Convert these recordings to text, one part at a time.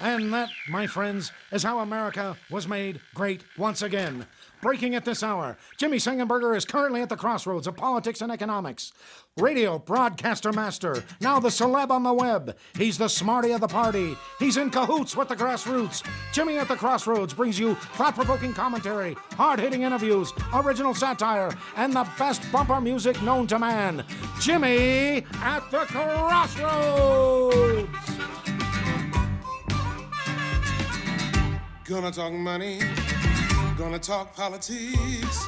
And that, my friends, is how America was made great once again. Breaking at this hour, Jimmy Sengenberger is currently at the crossroads of politics and economics. Radio broadcaster master, now the celeb on the web. He's the smarty of the party. He's in cahoots with the grassroots. Jimmy at the Crossroads brings you thought-provoking commentary, hard-hitting interviews, original satire, and the best bumper music known to man. Jimmy at the Crossroads! Gonna talk money, gonna talk politics,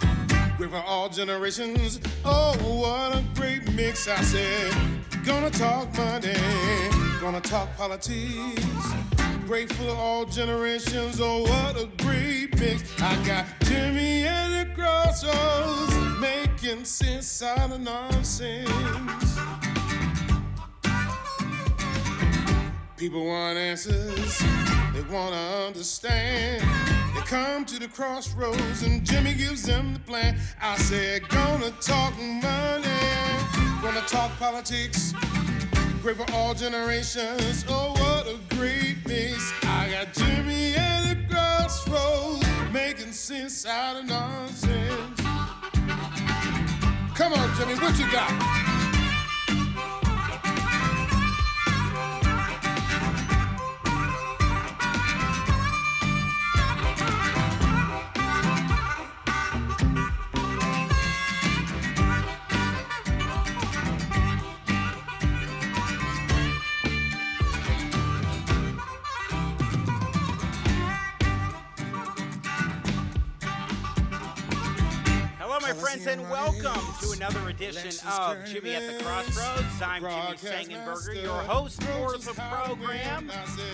great for all generations. Oh, what a great mix, I said. Gonna talk money, gonna talk politics, great for all generations. Oh, what a great mix. I got Jimmy at the Crossroads, making sense out of nonsense. People want answers, they want to understand. They come to the crossroads and Jimmy gives them the plan. I said, gonna talk money, gonna talk politics, great for all generations. Oh, what a great mix. I got Jimmy at the crossroads, making sense out of nonsense. Come on, Jimmy, what you got? Friends, and welcome to another edition of Jimmy at the Crossroads. I'm Jimmy Sengenberger, your host for the program,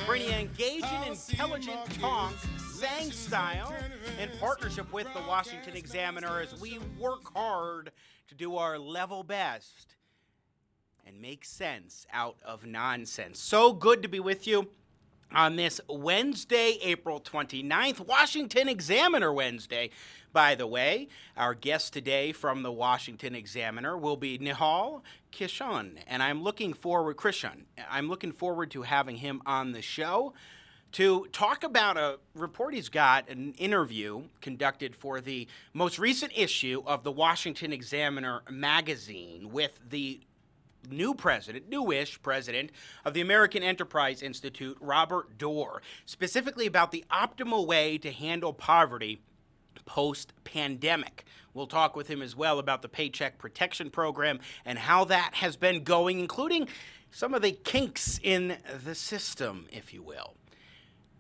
bringing you engaging, intelligent talk, Sang style, in partnership with the Washington Examiner as we work hard to do our level best and make sense out of nonsense. So good to be with you on this Wednesday, April 29th, Washington Examiner Wednesday. By the way, our guest today from the Washington Examiner will be Nihal Krishan, and I'm looking forward to having him on the show to talk about a report he's got, an interview conducted for the most recent issue of the Washington Examiner magazine with the newish president of the American Enterprise Institute, Robert Boar, specifically about the optimal way to handle poverty post-pandemic. We'll talk with him as well about the Paycheck Protection Program and how that has been going, including some of the kinks in the system, if you will.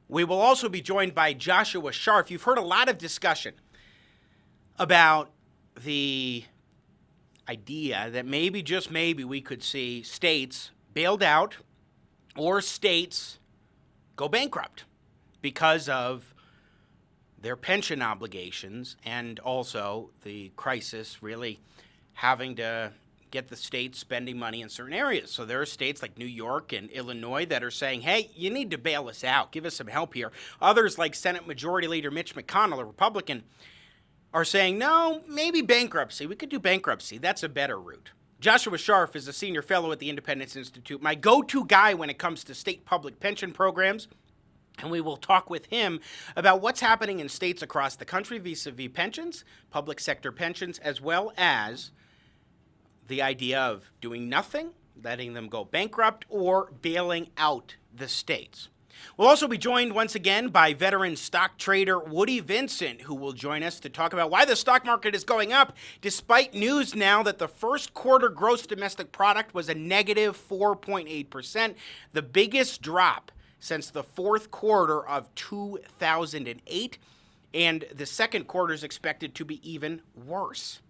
We will also be joined by Joshua Sharf. You've heard a lot of discussion about the idea that maybe, just maybe, we could see states bailed out or states go bankrupt because of their pension obligations and also the crisis really having to get the states spending money in certain areas. So there are states like New York and Illinois that are saying, hey, you need to bail us out. Give us some help here. Others like Senate Majority Leader Mitch McConnell, a Republican, are saying, no, maybe bankruptcy. We could do bankruptcy. That's a better route. Joshua Sharf is a senior fellow at the Independence Institute, my go-to guy when it comes to state public pension programs. And we will talk with him about what's happening in states across the country vis-a-vis pensions, public sector pensions, as well as the idea of doing nothing, letting them go bankrupt, or bailing out the states. We'll also be joined once again by veteran stock trader Woody Vincent, who will join us to talk about why the stock market is going up, despite news now that the first quarter gross domestic product was a negative 4.8%, the biggest drop since the fourth quarter of 2008, and the second quarter is expected to be even worse.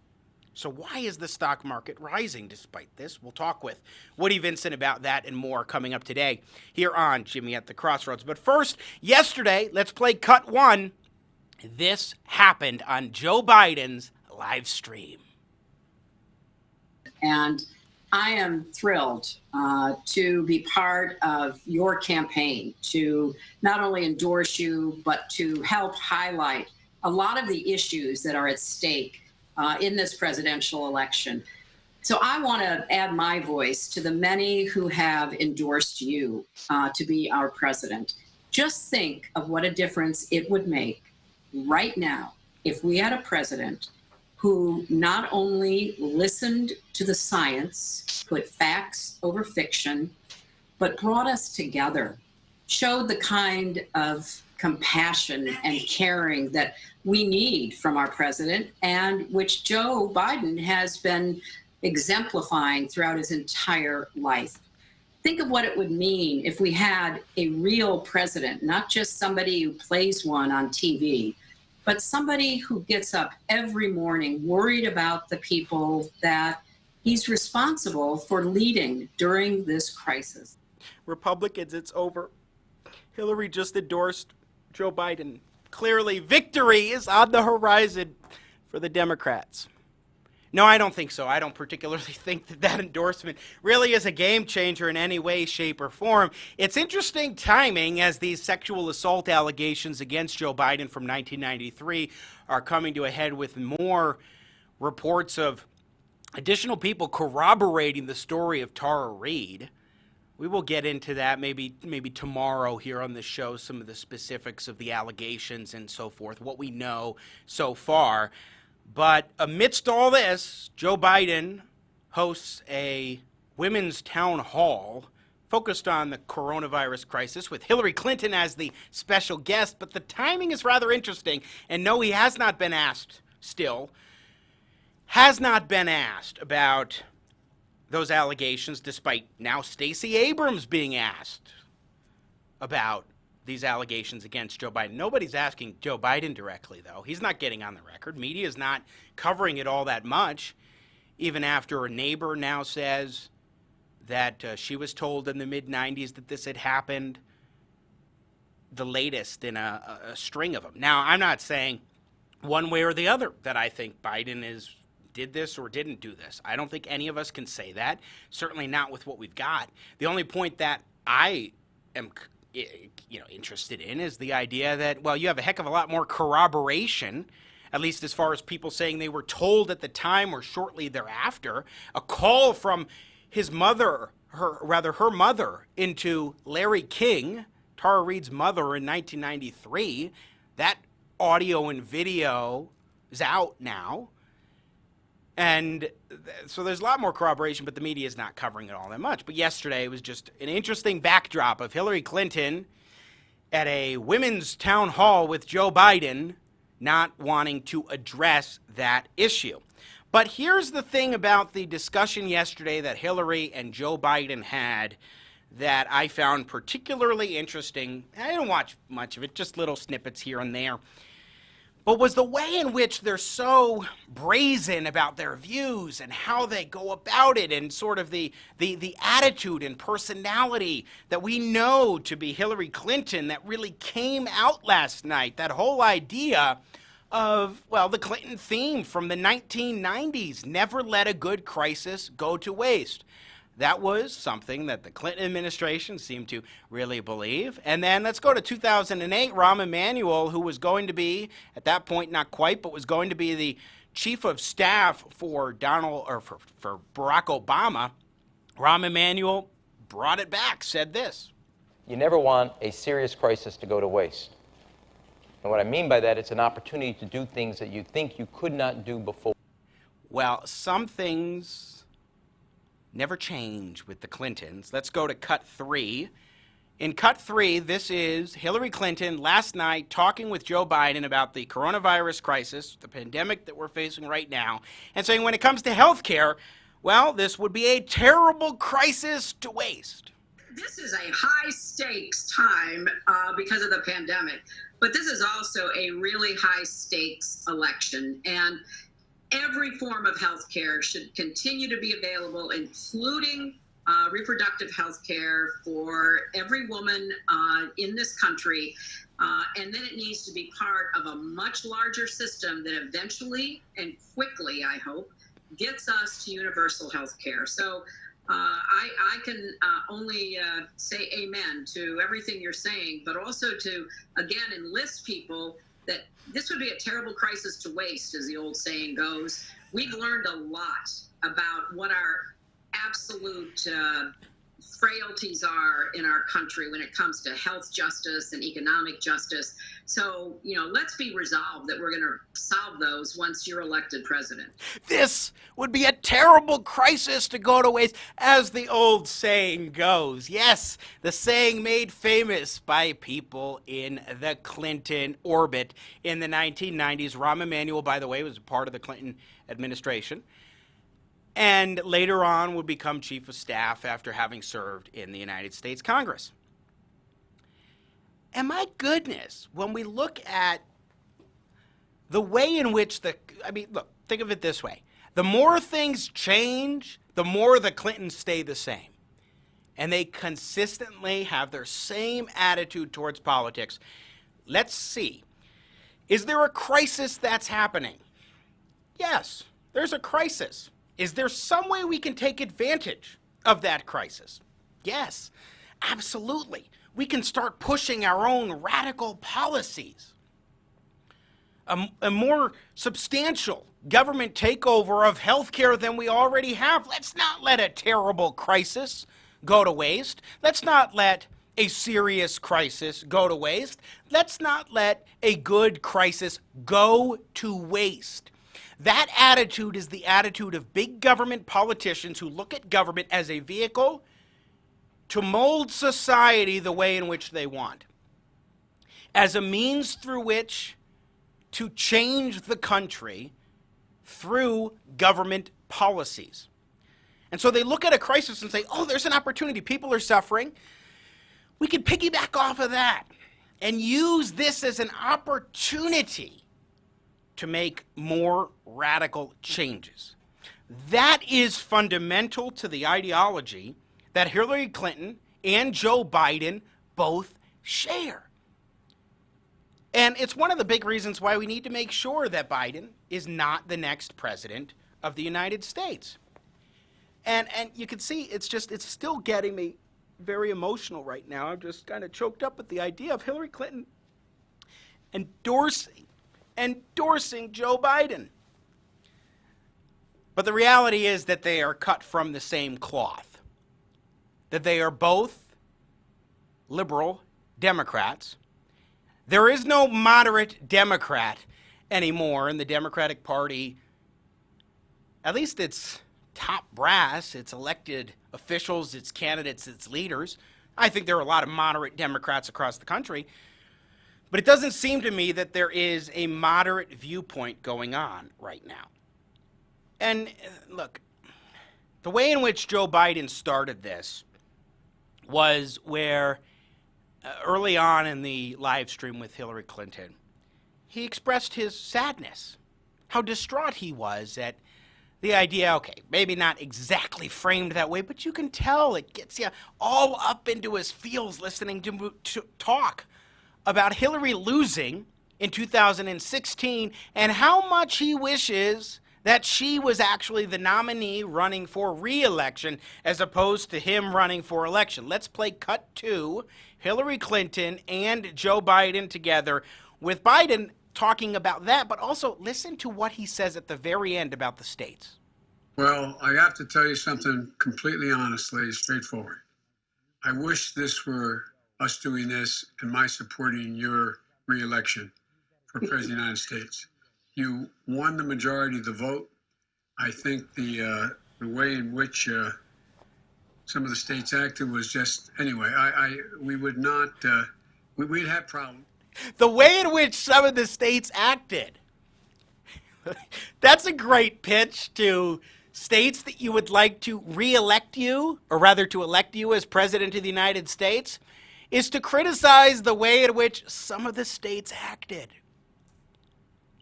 So why is the stock market rising despite this? We'll talk with Woody Vincent about that and more coming up today here on Jimmy at the Crossroads. But first, yesterday, let's play cut one. This happened on Joe Biden's live stream. And I am thrilled to be part of your campaign, to not only endorse you, but to help highlight a lot of the issues that are at stake in this presidential election. So I want to add my voice to the many who have endorsed you to be our president. Just think of what a difference it would make right now if we had a president who not only listened to the science, put facts over fiction, but brought us together, showed the kind of compassion and caring that we need from our president, and which Joe Biden has been exemplifying throughout his entire life. Think of what it would mean if we had a real president, not just somebody who plays one on TV, but somebody who gets up every morning worried about the people that he's responsible for leading during this crisis. Republicans, it's over. Hillary just endorsed Joe Biden. Clearly, victory is on the horizon for the Democrats. No, I don't think so. I don't particularly think that endorsement really is a game changer in any way, shape, or form. It's interesting timing as these sexual assault allegations against Joe Biden from 1993 are coming to a head with more reports of additional people corroborating the story of Tara Reade. We will get into that maybe tomorrow here on the show, some of the specifics of the allegations and so forth, what we know so far. But amidst all this, Joe Biden hosts a women's town hall focused on the coronavirus crisis with Hillary Clinton as the special guest. But the timing is rather interesting. And no, he has not been asked about those allegations, despite now Stacey Abrams being asked about these allegations against Joe Biden. Nobody's asking Joe Biden directly, though. He's not getting on the record. Media is not covering it all that much, even after a neighbor now says that she was told in the mid-'90s that this had happened, the latest in a string of them. Now, I'm not saying one way or the other that I think Biden did this or didn't do this. I don't think any of us can say that, certainly not with what we've got. The only point that I am interested in is the idea that, well, you have a heck of a lot more corroboration, at least as far as people saying they were told at the time or shortly thereafter, a call from his mother, her mother, into Larry King, Tara Reade's mother, in 1993. That audio and video is out now. And so there's a lot more corroboration, but the media is not covering it all that much. But yesterday was just an interesting backdrop of Hillary Clinton at a women's town hall with Joe Biden not wanting to address that issue. But here's the thing about the discussion yesterday that Hillary and Joe Biden had that I found particularly interesting. I didn't watch much of it, just little snippets here and there. But was the way in which they're so brazen about their views and how they go about it, and sort of the attitude and personality that we know to be Hillary Clinton that really came out last night. That whole idea of, well, the Clinton theme from the 1990s, never let a good crisis go to waste. That was something that the Clinton administration seemed to really believe. And then let's go to 2008, Rahm Emanuel, who was going to be, at that point, not quite, but was going to be the chief of staff for for Barack Obama. Rahm Emanuel brought it back, said this. You never want a serious crisis to go to waste. And what I mean by that, it's an opportunity to do things that you think you could not do before. Well, some things never change with the Clintons. Let's go to cut 3. In cut 3, this is Hillary Clinton last night talking with Joe Biden about the coronavirus crisis, the pandemic that we're facing right now, and saying when it comes to health care, well, this would be a terrible crisis to waste. This is a high-stakes time because of the pandemic, but this is also a really high-stakes election, and every form of health care should continue to be available, including reproductive health care for every woman in this country. And then it needs to be part of a much larger system that eventually and quickly, I hope, gets us to universal health care. So I can only say amen to everything you're saying, but also to, again, enlist people that this would be a terrible crisis to waste, as the old saying goes. We've learned a lot about what our absolute frailties are in our country when it comes to health justice and economic justice. So, let's be resolved that we're going to solve those once you're elected president. This would be a terrible crisis to go to waste, as the old saying goes. Yes, the saying made famous by people in the Clinton orbit in the 1990s. Rahm Emanuel, by the way, was a part of the Clinton administration, and later on would become chief of staff after having served in the United States Congress. And my goodness, when we look at the way in which look, think of it this way. The more things change, the more the Clintons stay the same. And they consistently have their same attitude towards politics. Let's see. Is there a crisis that's happening? Yes, there's a crisis. Is there some way we can take advantage of that crisis? Yes, absolutely. We can start pushing our own radical policies. A more substantial government takeover of healthcare than we already have. Let's not let a terrible crisis go to waste. Let's not let a serious crisis go to waste. Let's not let a good crisis go to waste. That attitude is the attitude of big government politicians who look at government as a vehicle to mold society the way in which they want, as a means through which to change the country through government policies. And so they look at a crisis and say, oh, there's an opportunity. People are suffering. We can piggyback off of that and use this as an opportunity to make more radical changes. That is fundamental to the ideology that Hillary Clinton and Joe Biden both share. And it's one of the big reasons why we need to make sure that Biden is not the next president of the United States. And you can see it's still getting me very emotional right now. I'm just kind of choked up at the idea of Hillary Clinton endorsing Joe Biden. But the reality is that they are cut from the same cloth, that they are both liberal Democrats. There is no moderate Democrat anymore in the Democratic Party, at least its top brass, its elected officials, its candidates, its leaders. I think there are a lot of moderate Democrats across the country. But it doesn't seem to me that there is a moderate viewpoint going on right now. And look, the way in which Joe Biden started this was where early on in the live stream with Hillary Clinton, he expressed his sadness, how distraught he was at the idea, okay, maybe not exactly framed that way, but you can tell it gets you all up into his feels listening to talk about Hillary losing in 2016 and how much he wishes that she was actually the nominee running for re-election as opposed to him running for election. Let's play cut to Hillary Clinton and Joe Biden together, with Biden talking about that, but also listen to what he says at the very end about the states. Well, I have to tell you something completely honestly, straightforward. I wish this were us doing this and my supporting your re-election for President of the United States. You won the majority of the vote. I think the way in which some of the states acted was just, anyway, we would not, we'd have problems. The way in which some of the states acted. That's a great pitch to states that you would like to re-elect you, or rather to elect you as President of the United States, is to criticize the way in which some of the states acted.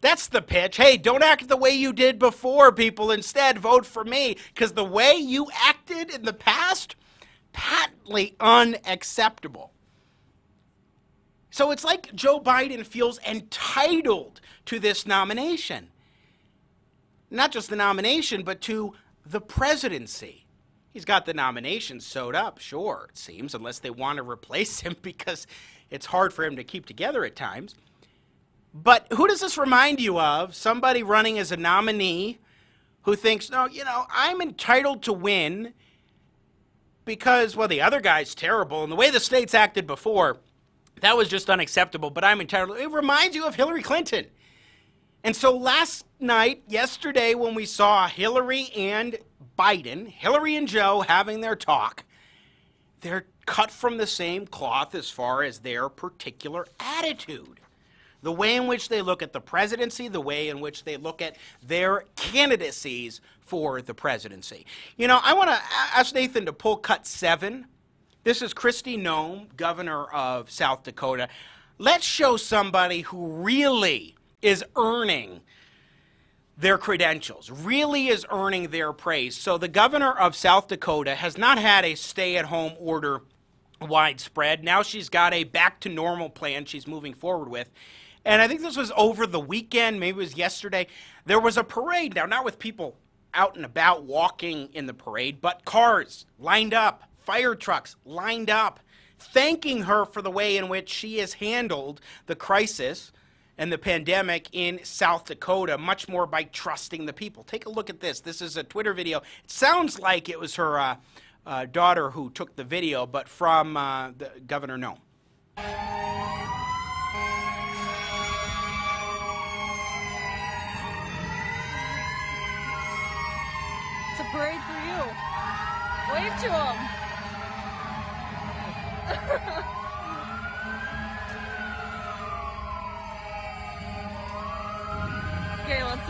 That's the pitch. Hey, don't act the way you did before, people. Instead, vote for me. Because the way you acted in the past, patently unacceptable. So it's like Joe Biden feels entitled to this nomination. Not just the nomination, but to the presidency. He's got the nomination sewed up, sure, it seems, unless they want to replace him because it's hard for him to keep together at times. But who does this remind you of? Somebody running as a nominee who thinks, no, I'm entitled to win because, well, the other guy's terrible, and the way the state's acted before, that was just unacceptable, but I'm entitled. It reminds you of Hillary Clinton. And so yesterday, when we saw Hillary and Biden, Hillary and Joe having their talk, they're cut from the same cloth as far as their particular attitude. The way in which they look at the presidency, the way in which they look at their candidacies for the presidency. You know, I want to ask Nathan to pull cut 7. This is Kristi Noem, governor of South Dakota. Let's show somebody who really is earning their credentials, really is earning their praise. So the governor of South Dakota has not had a stay-at-home order widespread. Now she's got a back-to-normal plan she's moving forward with. And I think this was over the weekend, maybe it was yesterday. There was a parade, now not with people out and about walking in the parade, but cars lined up, fire trucks lined up, thanking her for the way in which she has handled the crisis and the pandemic in South Dakota, much more by trusting the people. Take a look at this. This is a Twitter video. It sounds like it was her daughter who took the video, but from the Governor Noem. It's a parade for you. Wave to them. Okay, let's...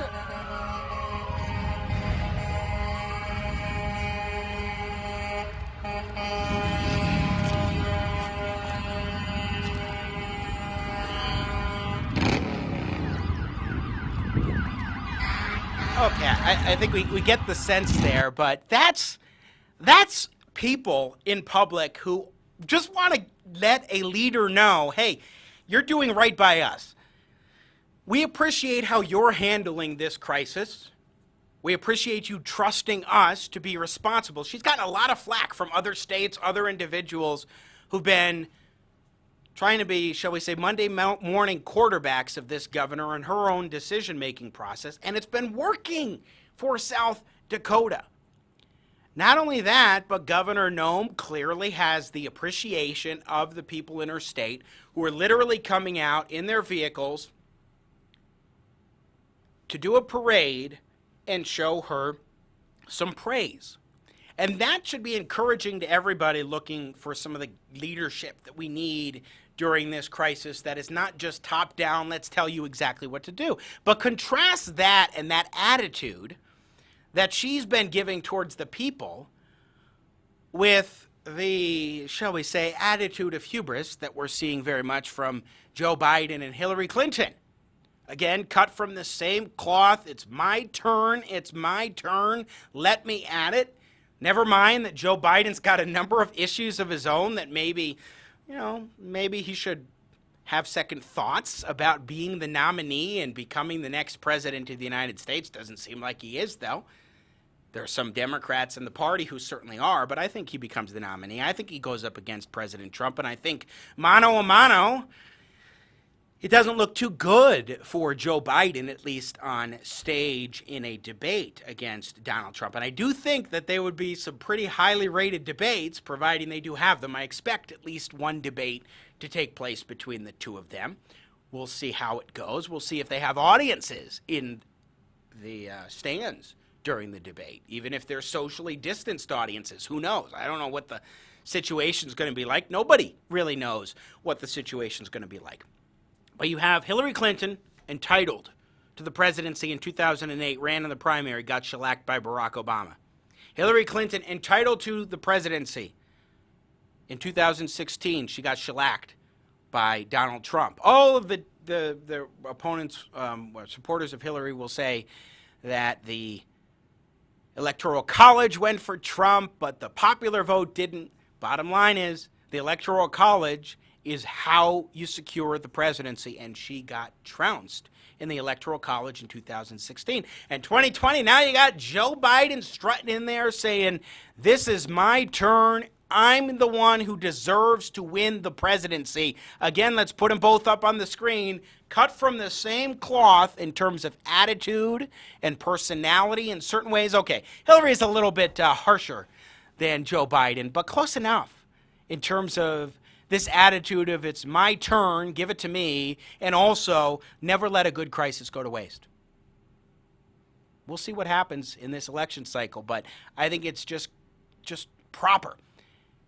Okay, I think we get the sense there, but that's people in public who just want to let a leader know, hey, you're doing right by us. We appreciate how you're handling this crisis. We appreciate you trusting us to be responsible. She's gotten a lot of flack from other states, other individuals who've been trying to be, shall we say, Monday morning quarterbacks of this governor and her own decision-making process, and it's been working for South Dakota. Not only that, but Governor Noem clearly has the appreciation of the people in her state who are literally coming out in their vehicles to do a parade and show her some praise. And that should be encouraging to everybody looking for some of the leadership that we need during this crisis that is not just top down, let's tell you exactly what to do. But contrast that and that attitude that she's been giving towards the people with the, shall we say, attitude of hubris that we're seeing very much from Joe Biden and Hillary Clinton. Again, cut from the same cloth. It's my turn. It's my turn. Let me at it. Never mind that Joe Biden's got a number of issues of his own that maybe, maybe he should have second thoughts about being the nominee and becoming the next president of the United States. Doesn't seem like he is, though. There are some Democrats in the party who certainly are, but I think he becomes the nominee. I think he goes up against President Trump, and I think mano a mano, it doesn't look too good for Joe Biden, at least on stage in a debate against Donald Trump. And I do think that there would be some pretty highly rated debates, providing they do have them. I expect at least one debate to take place between the two of them. We'll see how it goes. We'll see if they have audiences in the stands during the debate, even if they're socially distanced audiences. Who knows? I don't know what the situation's going to be like. Nobody really knows what the situation's going to be like. But you have Hillary Clinton, entitled to the presidency in 2008, ran in the primary, got shellacked by Barack Obama. Hillary Clinton, entitled to the presidency in 2016, she got shellacked by Donald Trump. All of the opponents, supporters of Hillary will say that the Electoral College went for Trump, but the popular vote didn't. Bottom line is, the Electoral College is how you secure the presidency, and she got trounced in the Electoral College in 2016. And 2020, now you got Joe Biden strutting in there saying, this is my turn. I'm the one who deserves to win the presidency. Again, let's put them both up on the screen. Cut from the same cloth in terms of attitude and personality in certain ways. Okay, Hillary is a little bit harsher than Joe Biden, but close enough in terms of this attitude of it's my turn, give it to me, and also never let a good crisis go to waste. We'll see what happens in this election cycle, but I think it's just proper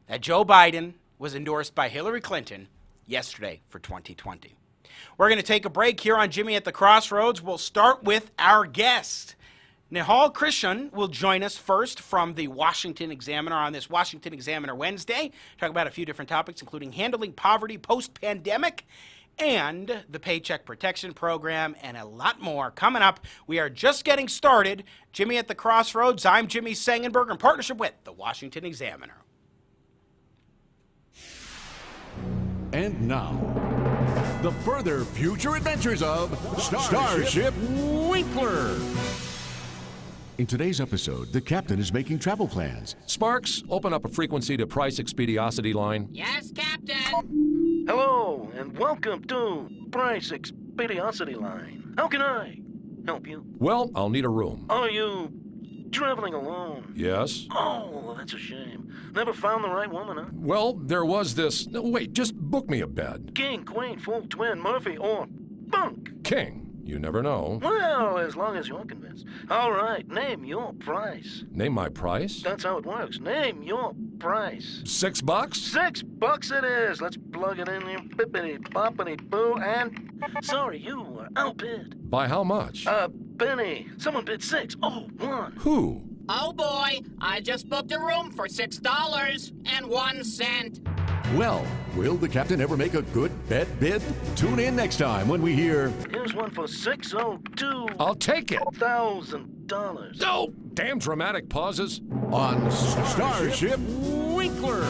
that Joe Biden was endorsed by Hillary Clinton yesterday for 2020. We're going to take a break here on Jimmy at the Crossroads. We'll start with our guest. Nihal Krishan will join us first from the Washington Examiner on this Washington Examiner Wednesday. Talk about a few different topics, including handling poverty post-pandemic and the Paycheck Protection Program and a lot more coming up. We are just getting started. Jimmy at the Crossroads. I'm Jimmy Sengenberger in partnership with the Washington Examiner. And now, the further future adventures of Starship Winkler. In today's episode, the captain is making travel plans. Sparks, open up a frequency to price expediosity line. Yes, Captain. Hello, and welcome to Price Expediosity Line. How can I help you? Well, I'll need a room. Are you traveling alone? Yes. Oh, that's a shame. Never found the right woman, huh? Well, there was this... No, wait, just book me a bed. King, queen, full, twin, Murphy, or bunk. King. You never know. Well, as long as you're convinced. All right, name your price. Name my price? That's how it works. Name your price. $6? $6 it is. Let's plug it in here. Bippity, boppity, boo, and... Sorry, you were outbid. By how much? Penny. Someone bid 6. Oh, 1. Who? Oh boy, I just booked a room for $6.01. Well, will the captain ever make a good bed bid? Tune in next time when we hear... Here's one for $602. I'll take it. $1,000. Oh, damn dramatic pauses. On Starship Winkler.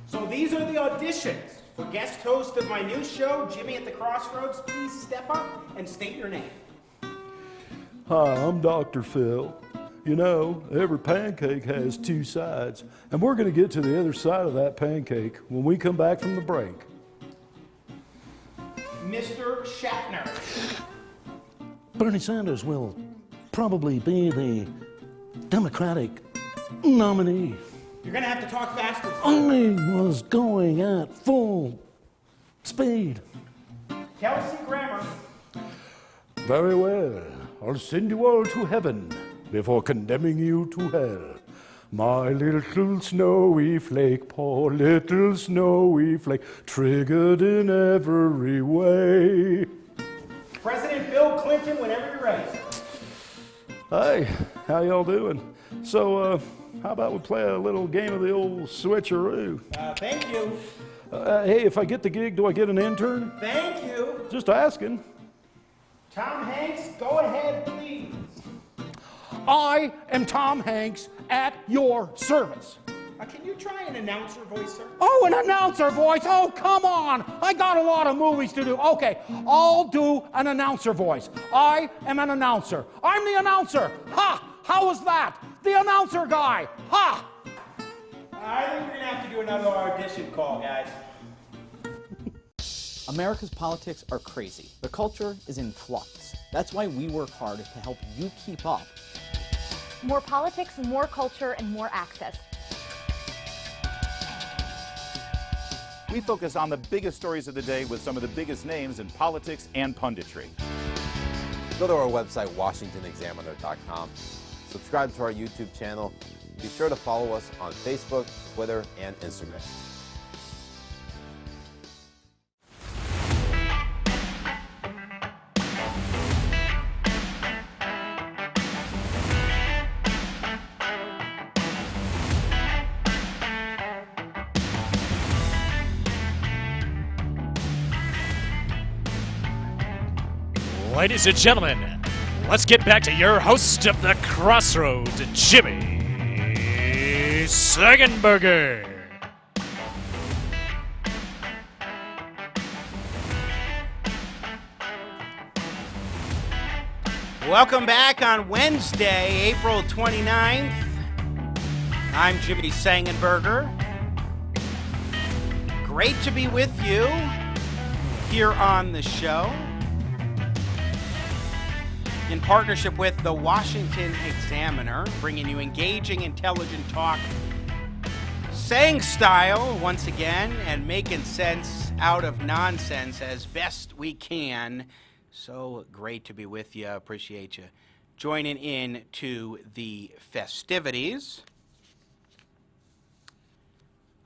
So these are the auditions for guest host of my new show, Jimmy at the Crossroads. Please step up and state your name. Hi, I'm Dr. Phil. You know, every pancake has two sides, and we're going to get to the other side of that pancake when we come back from the break. Mr. Shatner. Bernie Sanders will probably be the Democratic nominee. You're going to have to talk faster. I was going at full speed. Kelsey Grammer. Very well. I'll send you all to heaven before condemning you to hell. My little snowy flake, poor little snowy flake, triggered in every way. President Bill Clinton, whenever you're ready. Hey, how y'all doing? So, how about we play a little game of the old switcheroo? Thank you. Hey, if I get the gig, do I get an intern? Thank you. Just asking. Tom Hanks, go ahead, please. I am Tom Hanks at your service. Can you try an announcer voice, sir? Oh, an announcer voice. Oh, come on. I got a lot of movies to do. Okay, I'll do an announcer voice. I am an announcer. I'm the announcer. Ha! How was that? The announcer guy. Ha! I think we're going to have to do another audition call, guys. America's politics are crazy. The culture is in flux. That's why we work hard to help you keep up. More politics, more culture, and more access. We focus on the biggest stories of the day with some of the biggest names in politics and punditry. Go to our website, WashingtonExaminer.com. Subscribe to our YouTube channel. Be sure to follow us on Facebook, Twitter, and Instagram. Ladies and gentlemen, let's get back to your host of the Crossroads, Jimmy Sengenberger. Welcome back on Wednesday, April 29th. I'm Jimmy Sengenberger. Great to be with you here on the show. in partnership with the Washington Examiner, bringing you engaging, intelligent talk, saying style once again, and making sense out of nonsense as best we can. So great to be with you. Appreciate you joining in to the festivities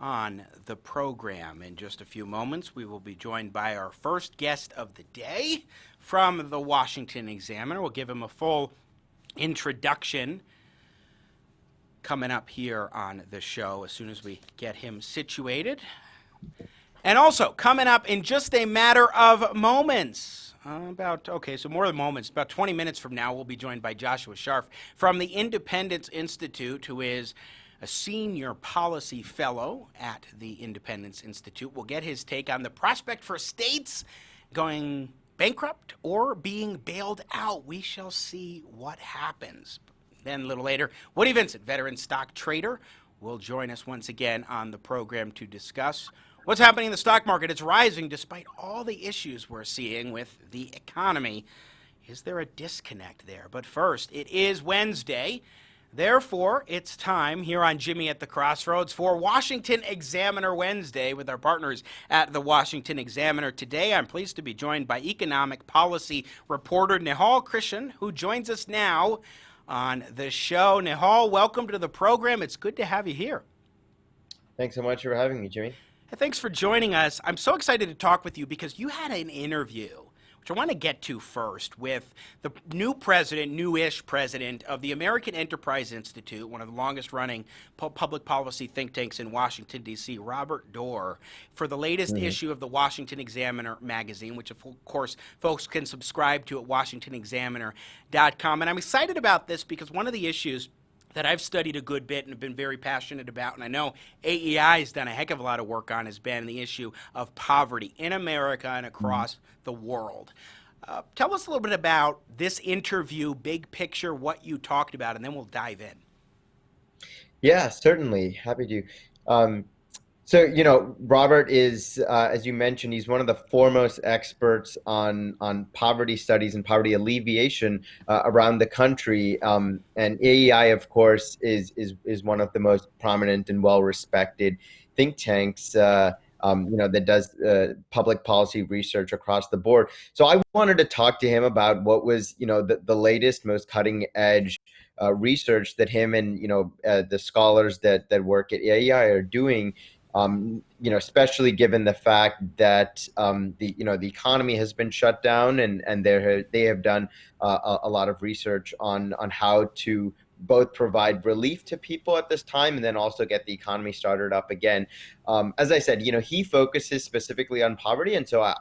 on the program. In just a few moments, we will be joined by our first guest of the day from the Washington Examiner. We'll give him a full introduction coming up here on the show as soon as we get him situated. And also, coming up in just a matter of moments, more than moments, about 20 minutes from now, we'll be joined by Joshua Sharf from the Independence Institute, who is a senior policy fellow at the Independence Institute. We'll get his take on the prospect for states going bankrupt or being bailed out. We shall see what happens. Then a little later, Woody Vincent, veteran stock trader, will join us once again on the program to discuss what's happening in the stock market. It's rising despite all the issues we're seeing with the economy. Is there a disconnect there? But first, it is Wednesday. Therefore, it's time here on Jimmy at the Crossroads for Washington Examiner Wednesday with our partners at the Washington Examiner. Today, I'm pleased to be joined by economic policy reporter Nihal Krishan, who joins us now on the show. Nihal, welcome to the program. It's good to have you here. Thanks so much for having me, Jimmy. Thanks for joining us. I'm so excited to talk with you because you had an interview, which I want to get to first, with the newish president of the American Enterprise Institute, one of the longest-running public policy think tanks in Washington, D.C., Robert Doar, for the latest issue of the Washington Examiner magazine, which, of course, folks can subscribe to at WashingtonExaminer.com. And I'm excited about this because one of the issues that I've studied a good bit and have been very passionate about, and I know AEI has done a heck of a lot of work on, has been the issue of poverty in America and across the world. Tell us a little bit about this interview, big picture, what you talked about, and then we'll dive in. Yeah, certainly. Happy to. So, Robert is, as you mentioned, he's one of the foremost experts on poverty studies and poverty alleviation around the country. And AEI, of course, is one of the most prominent and well-respected think tanks, that does public policy research across the board. So I wanted to talk to him about what was, the latest, most cutting-edge research that him and, the scholars that work at AEI are doing. Especially given the fact that the economy has been shut down, and they have done a lot of research on how to both provide relief to people at this time and then also get the economy started up again. As I said, he focuses specifically on poverty, and so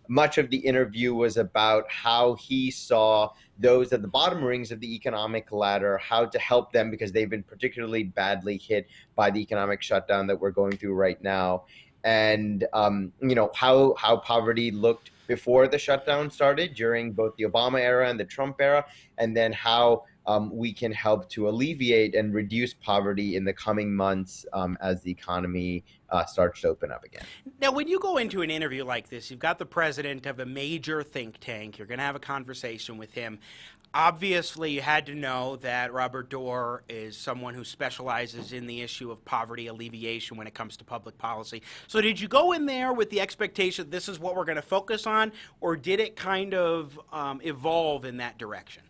much of the interview was about how he saw those at the bottom rings of the economic ladder, how to help them because they've been particularly badly hit by the economic shutdown that we're going through right now, and how poverty looked before the shutdown started during both the Obama era and the Trump era, and then how we can help to alleviate and reduce poverty in the coming months as the economy starts to open up again. Now, when you go into an interview like this, you've got the president of a major think tank. You're going to have a conversation with him. Obviously, you had to know that Robert Doar is someone who specializes in the issue of poverty alleviation when it comes to public policy. So did you go in there with the expectation this is what we're going to focus on, or did it kind of evolve in that direction?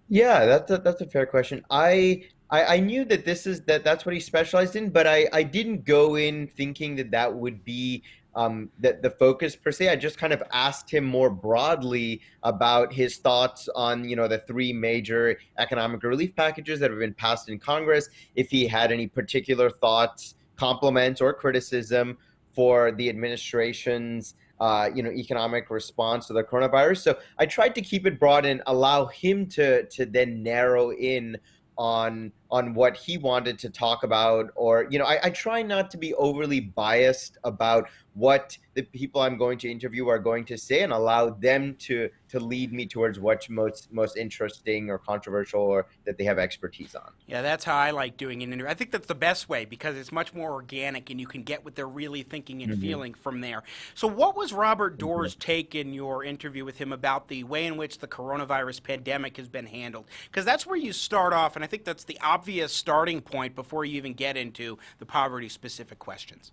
Yeah, that's a fair question. I knew that that's what he specialized in, but I didn't go in thinking that would be the focus per se. I just kind of asked him more broadly about his thoughts on the three major economic relief packages that have been passed in Congress. If he had any particular thoughts, compliments, or criticism for the administration's economic response to the coronavirus. So I tried to keep it broad and allow him to then narrow in on what he wanted to talk about, or I try not to be overly biased about what the people I'm going to interview are going to say, and allow them to lead me towards what's most interesting or controversial, or that they have expertise on. Yeah, that's how I like doing an interview. I think that's the best way, because it's much more organic and you can get what they're really thinking and feeling from there. So what was Robert Doar's take in your interview with him about the way in which the coronavirus pandemic has been handled? Because that's where you start off, and I think that's the obvious starting point before you even get into the poverty-specific questions.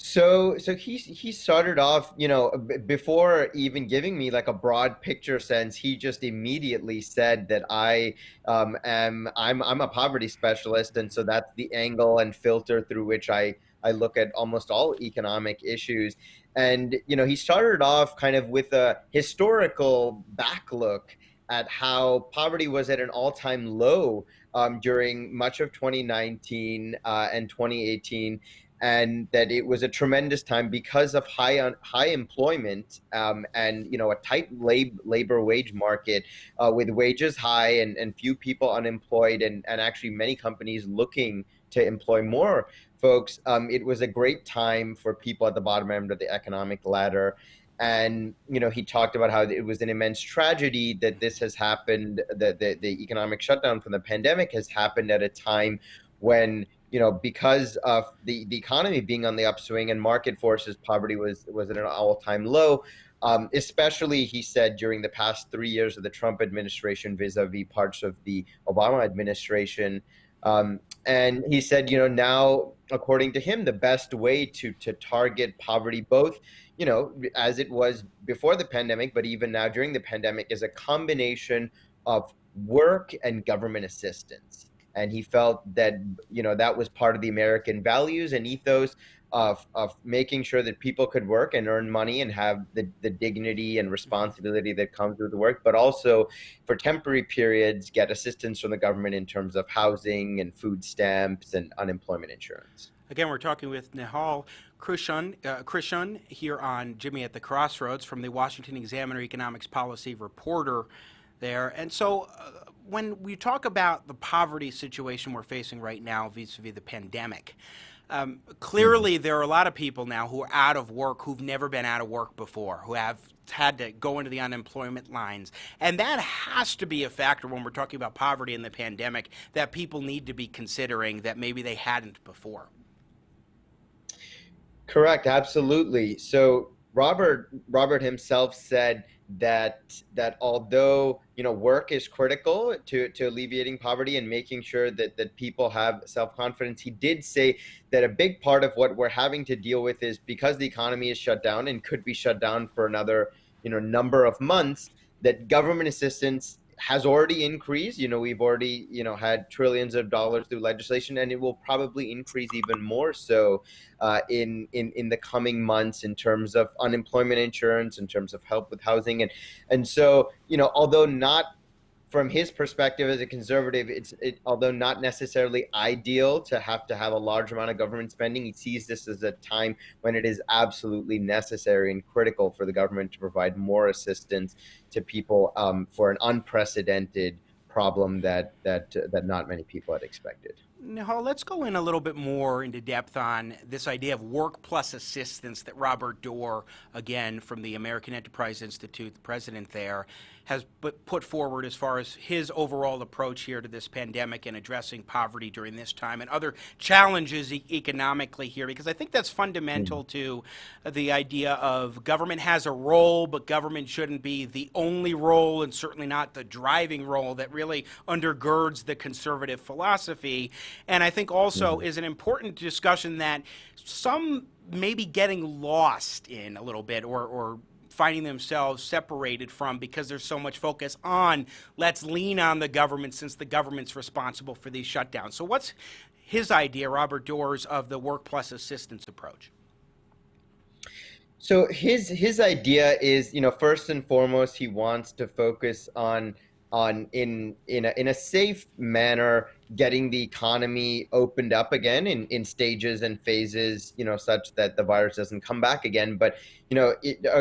So he started off, before even giving me like a broad picture sense, he just immediately said that I'm a poverty specialist, and so that's the angle and filter through which I look at almost all economic issues. And he started off kind of with a historical back look at how poverty was at an all-time low during much of 2019 and 2018. And that it was a tremendous time because of high employment and a tight labor wage market with wages high and few people unemployed, and actually many companies looking to employ more folks. It was a great time for people at the bottom end of the economic ladder. And he talked about how it was an immense tragedy that this has happened, that the economic shutdown from the pandemic has happened at a time when because of the economy being on the upswing and market forces, poverty was at an all-time low, especially, he said, during the past 3 years of the Trump administration vis-a-vis parts of the Obama administration. And he said, now, according to him, the best way to target poverty, both, as it was before the pandemic, but even now during the pandemic, is a combination of work and government assistance. And he felt that, that was part of the American values and ethos of making sure that people could work and earn money and have the dignity and responsibility that comes with the work, but also for temporary periods, get assistance from the government in terms of housing and food stamps and unemployment insurance. Again, we're talking with Nihal Krishan here on Jimmy at the Crossroads, from the Washington Examiner Economics Policy Reporter there. And so when we talk about the poverty situation we're facing right now vis-a-vis the pandemic, clearly there are a lot of people now who are out of work, who've never been out of work before, who have had to go into the unemployment lines. And that has to be a factor when we're talking about poverty in the pandemic that people need to be considering that maybe they hadn't before. Correct, absolutely. So Robert himself said that although work is critical to alleviating poverty and making sure that people have self-confidence, he did say that a big part of what we're having to deal with is, because the economy is shut down and could be shut down for another number of months, that government assistance has already increased. We've already had trillions of dollars through legislation, and it will probably increase even more so in the coming months in terms of unemployment insurance, in terms of help with housing, and so although not from his perspective as a conservative, although not necessarily ideal to have a large amount of government spending, he sees this as a time when it is absolutely necessary and critical for the government to provide more assistance to people for an unprecedented problem that not many people had expected. Nihal, let's go in a little bit more into depth on this idea of work plus assistance that Robert Doar, again, from the American Enterprise Institute, the president there, has put forward as far as his overall approach here to this pandemic and addressing poverty during this time and other challenges economically here, because I think that's fundamental to the idea of government has a role, but government shouldn't be the only role and certainly not the driving role that really undergirds the conservative philosophy. And I think also is an important discussion that some may be getting lost in a little bit or finding themselves separated from, because there's so much focus on let's lean on the government since the government's responsible for these shutdowns. So what's his idea, Robert Doar's, of the work plus assistance approach? So his idea is, first and foremost, he wants to focus on in a safe manner getting the economy opened up again in stages and phases, such that the virus doesn't come back again. But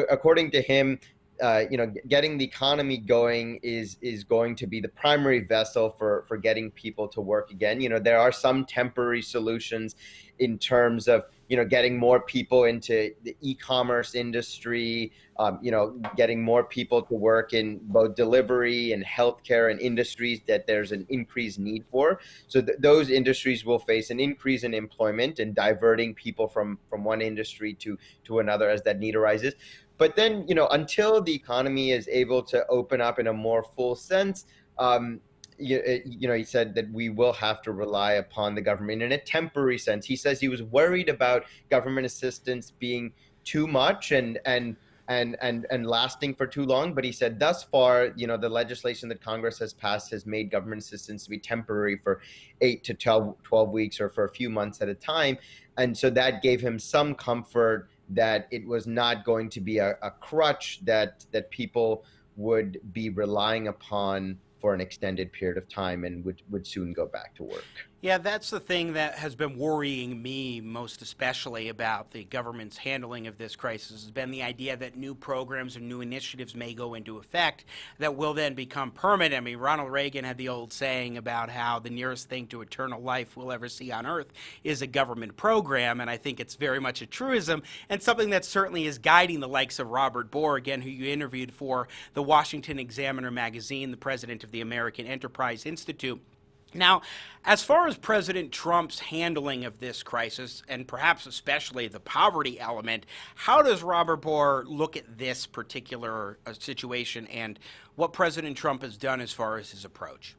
according to him, getting the economy going is going to be the primary vessel for getting people to work again. There are some temporary solutions in terms of getting more people into the e-commerce industry, getting more people to work in both delivery and healthcare and industries that there's an increased need for. So those industries will face an increase in employment and diverting people from one industry to another as that need arises. But then, until the economy is able to open up in a more full sense, he said that we will have to rely upon the government in a temporary sense. He says he was worried about government assistance being too much and lasting for too long. But he said thus far, the legislation that Congress has passed has made government assistance to be temporary for 8 to 12 weeks or for a few months at a time. And so that gave him some comfort that it was not going to be a crutch that people would be relying upon for an extended period of time and would soon go back to work. Yeah, that's the thing that has been worrying me most especially about the government's handling of this crisis has been the idea that new programs and new initiatives may go into effect that will then become permanent. I mean, Ronald Reagan had the old saying about how the nearest thing to eternal life we'll ever see on earth is a government program, and I think it's very much a truism and something that certainly is guiding the likes of Robert Boar, again, who you interviewed for the Washington Examiner magazine, the president of the American Enterprise Institute. Now, as far as President Trump's handling of this crisis, and perhaps especially the poverty element, how does Robert Boar look at this particular situation and what President Trump has done as far as his approach?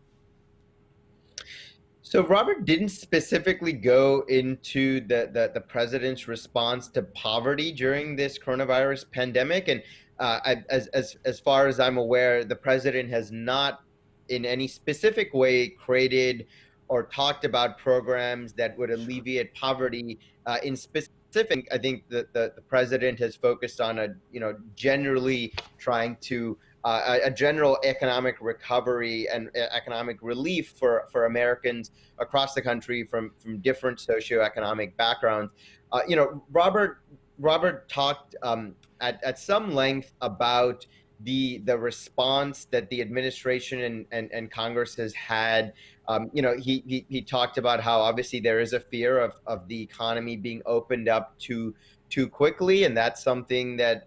So Robert didn't specifically go into the president's response to poverty during this coronavirus pandemic. And as far as I'm aware, the president has not in any specific way created or talked about programs that would alleviate poverty. In specific, I think that the president has focused on generally trying to a general economic recovery and economic relief for Americans across the country from different socioeconomic backgrounds. Robert talked at some length about the response that the administration and Congress has had. He talked about how obviously there is a fear of the economy being opened up too quickly, and that's something that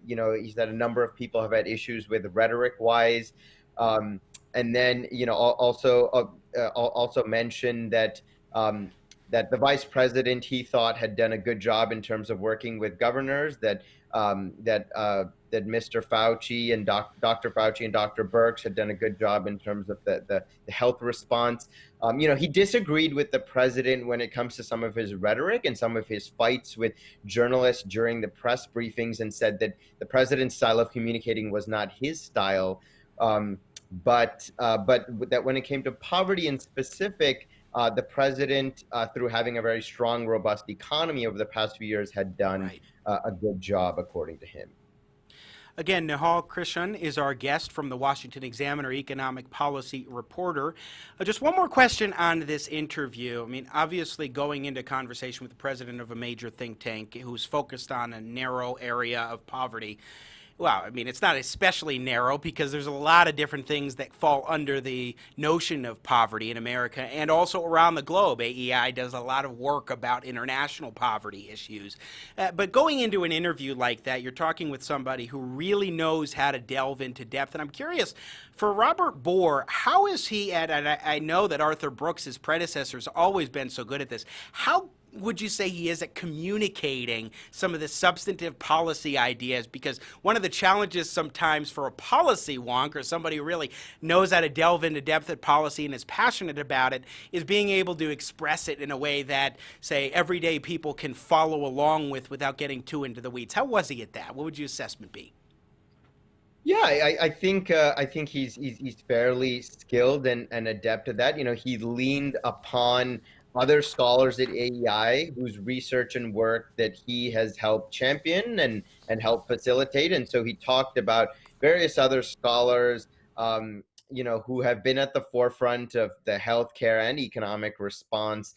he said a number of people have had issues with rhetoric wise, and then also mentioned that the vice president he thought had done a good job in terms of working with governors, that Mr. Fauci and Dr. Fauci and Dr. Birx had done a good job in terms of the health response. He disagreed with the president when it comes to some of his rhetoric and some of his fights with journalists during the press briefings, and said that the president's style of communicating was not his style. But that when it came to poverty in specific, the president, through having a very strong, robust economy over the past few years, had done a good job, according to him. Again, Nihal Krishan is our guest from the Washington Examiner economic policy reporter. Just one more question on this interview. I mean, obviously going into conversation with the president of a major think tank who's focused on a narrow area of poverty. Well, I mean, it's not especially narrow because there's a lot of different things that fall under the notion of poverty in America and also around the globe. AEI does a lot of work about international poverty issues. But going into an interview like that, you're talking with somebody who really knows how to delve into depth. And I'm curious, for Robert Boar, how is he and I know that Arthur Brooks, his predecessor, has always been so good at this. How would you say he is at communicating some of the substantive policy ideas? Because one of the challenges sometimes for a policy wonk or somebody who really knows how to delve into depth at policy and is passionate about it is being able to express it in a way that, say, everyday people can follow along with without getting too into the weeds. How was he at that? What would your assessment be? Yeah, I think he's fairly skilled and adept at that. He leaned upon other scholars at AEI whose research and work that he has helped champion and help facilitate. And so he talked about various other scholars, who have been at the forefront of the healthcare and economic response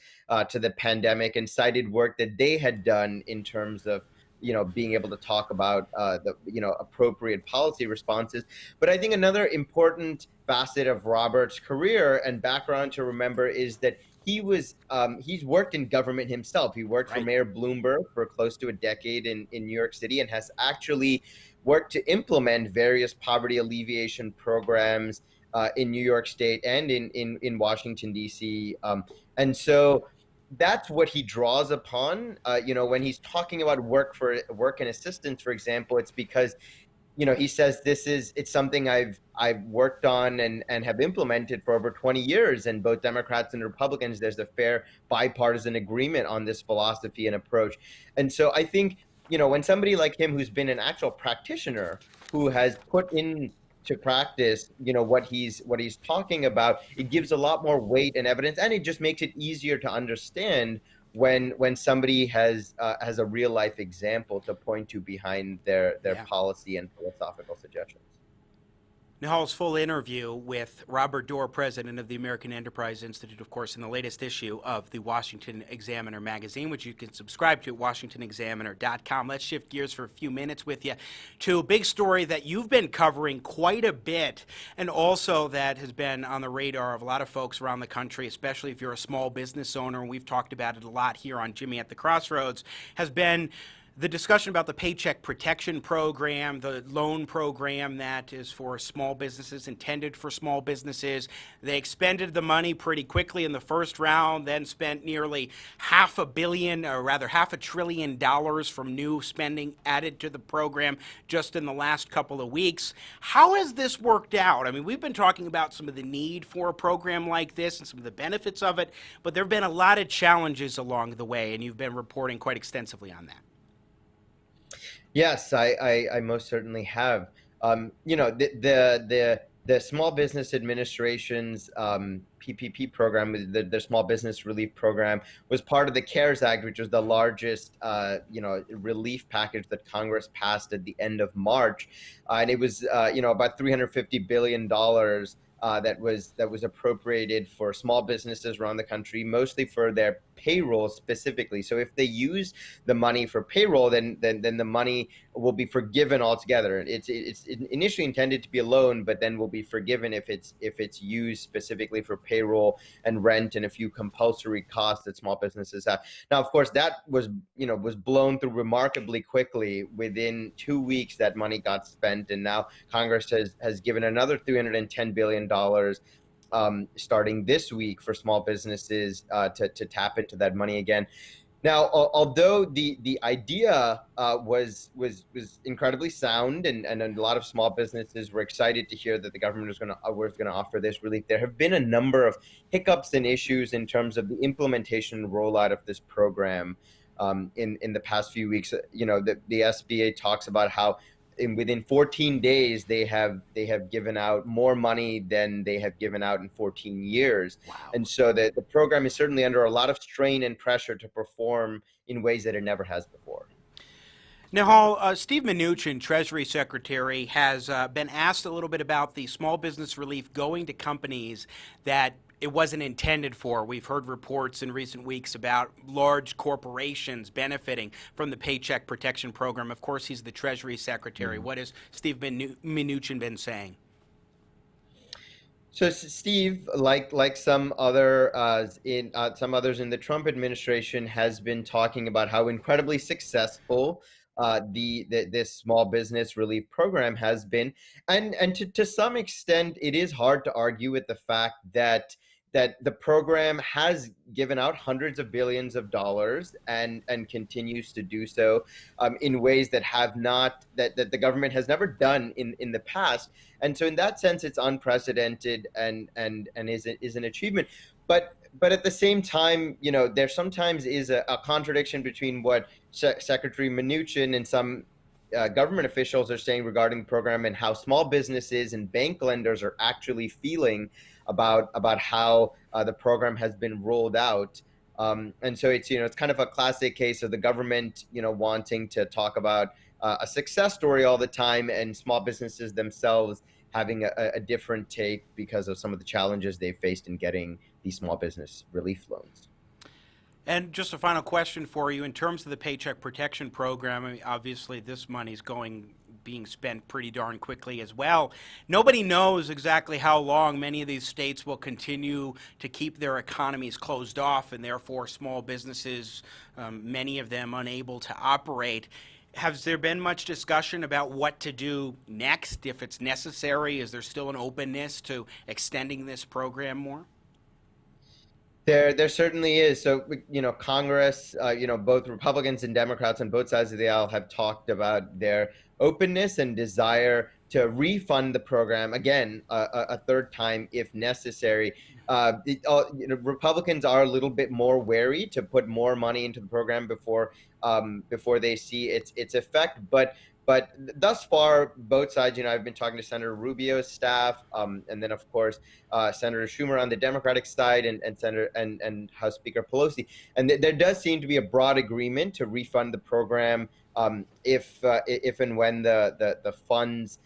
to the pandemic, and cited work that they had done in terms of being able to talk about the appropriate policy responses. But I think another important facet of Robert's career and background to remember is that he's worked in government himself. He worked for Mayor Bloomberg for close to a decade in New York City, and has actually worked to implement various poverty alleviation programs in New York State and in Washington, D.C. And so that's what he draws upon. When he's talking about work and assistance, for example, it's because he says it's something I've worked on and have implemented for over 20 years, and both Democrats and Republicans, there's a fair bipartisan agreement on this philosophy and approach. And so I think, when somebody like him, who's been an actual practitioner, who has put into practice, what he's talking about, it gives a lot more weight and evidence, and it just makes it easier to understand when somebody has a real life example to point to behind their policy and philosophical suggestions. Nihal's full interview with Robert Doar, president of the American Enterprise Institute, of course, in the latest issue of the Washington Examiner magazine, which you can subscribe to at WashingtonExaminer.com. Let's shift gears for a few minutes with you to a big story that you've been covering quite a bit, and also that has been on the radar of a lot of folks around the country, especially if you're a small business owner, and we've talked about it a lot here on Jimmy at the Crossroads, has been the discussion about the Paycheck Protection Program, the loan program that is for small businesses, intended for small businesses. They expended the money pretty quickly in the first round, then spent nearly $500 billion from new spending added to the program just in the last couple of weeks. How has this worked out? I mean, we've been talking about some of the need for a program like this and some of the benefits of it, but there have been a lot of challenges along the way, and you've been reporting quite extensively on that. Yes, I most certainly have. The Small Business Administration's PPP program, the Small Business Relief Program, was part of the CARES Act, which was the largest relief package that Congress passed at the end of March, and it was about $350 billion. That was appropriated for small businesses around the country, mostly for their payroll specifically. So if they use the money for payroll, then the money will be forgiven altogether. It's initially intended to be a loan, but then will be forgiven if it's used specifically for payroll and rent and a few compulsory costs that small businesses have. Now, of course, that was blown through remarkably quickly. Within 2 weeks, that money got spent, and now Congress has given another $310 billion starting this week for small businesses to tap into that money again. Now, although the idea was incredibly sound, and a lot of small businesses were excited to hear that the government was going to offer this relief, there have been a number of hiccups and issues in terms of the implementation and rollout of this program in the past few weeks. The SBA talks about how within 14 days, they have given out more money than they have given out in 14 years. Wow. And so the program is certainly under a lot of strain and pressure to perform in ways that it never has before. Nihal, Steve Mnuchin, Treasury Secretary, has been asked a little bit about the small business relief going to companies that it wasn't intended for. We've heard reports in recent weeks about large corporations benefiting from the Paycheck Protection Program. Of course, he's the Treasury Secretary. What has Steve Mnuchin been saying? So Steve, like some others in the Trump administration, has been talking about how incredibly successful this small business relief program has been, and to some extent, it is hard to argue with the fact that the program has given out hundreds of billions of dollars and continues to do so in ways that the government has never done in the past. And so in that sense, it's unprecedented and is an achievement. But at the same time, there sometimes is a contradiction between what Secretary Mnuchin and some government officials are saying regarding the program and how small businesses and bank lenders are actually feeling about how the program has been rolled out. And so it's kind of a classic case of the government, wanting to talk about a success story all the time, and small businesses themselves having a different take because of some of the challenges they faced in getting these small business relief loans. And just a final question for you. In terms of the Paycheck Protection Program, I mean, obviously this money's being spent pretty darn quickly as well. Nobody knows exactly how long many of these states will continue to keep their economies closed off, and therefore small businesses, many of them unable to operate. Has there been much discussion about what to do next, if it's necessary? Is there still an openness to extending this program more? There certainly is. So, Congress, both Republicans and Democrats on both sides of the aisle have talked about their openness and desire to refund the program again, a third time if necessary. Republicans are a little bit more wary to put more money into the program before they see its effect. But thus far, both sides, I've been talking to Senator Rubio's staff, and then of course Senator Schumer on the Democratic side, and House Speaker Pelosi, and there does seem to be a broad agreement to refund the program if and when the funds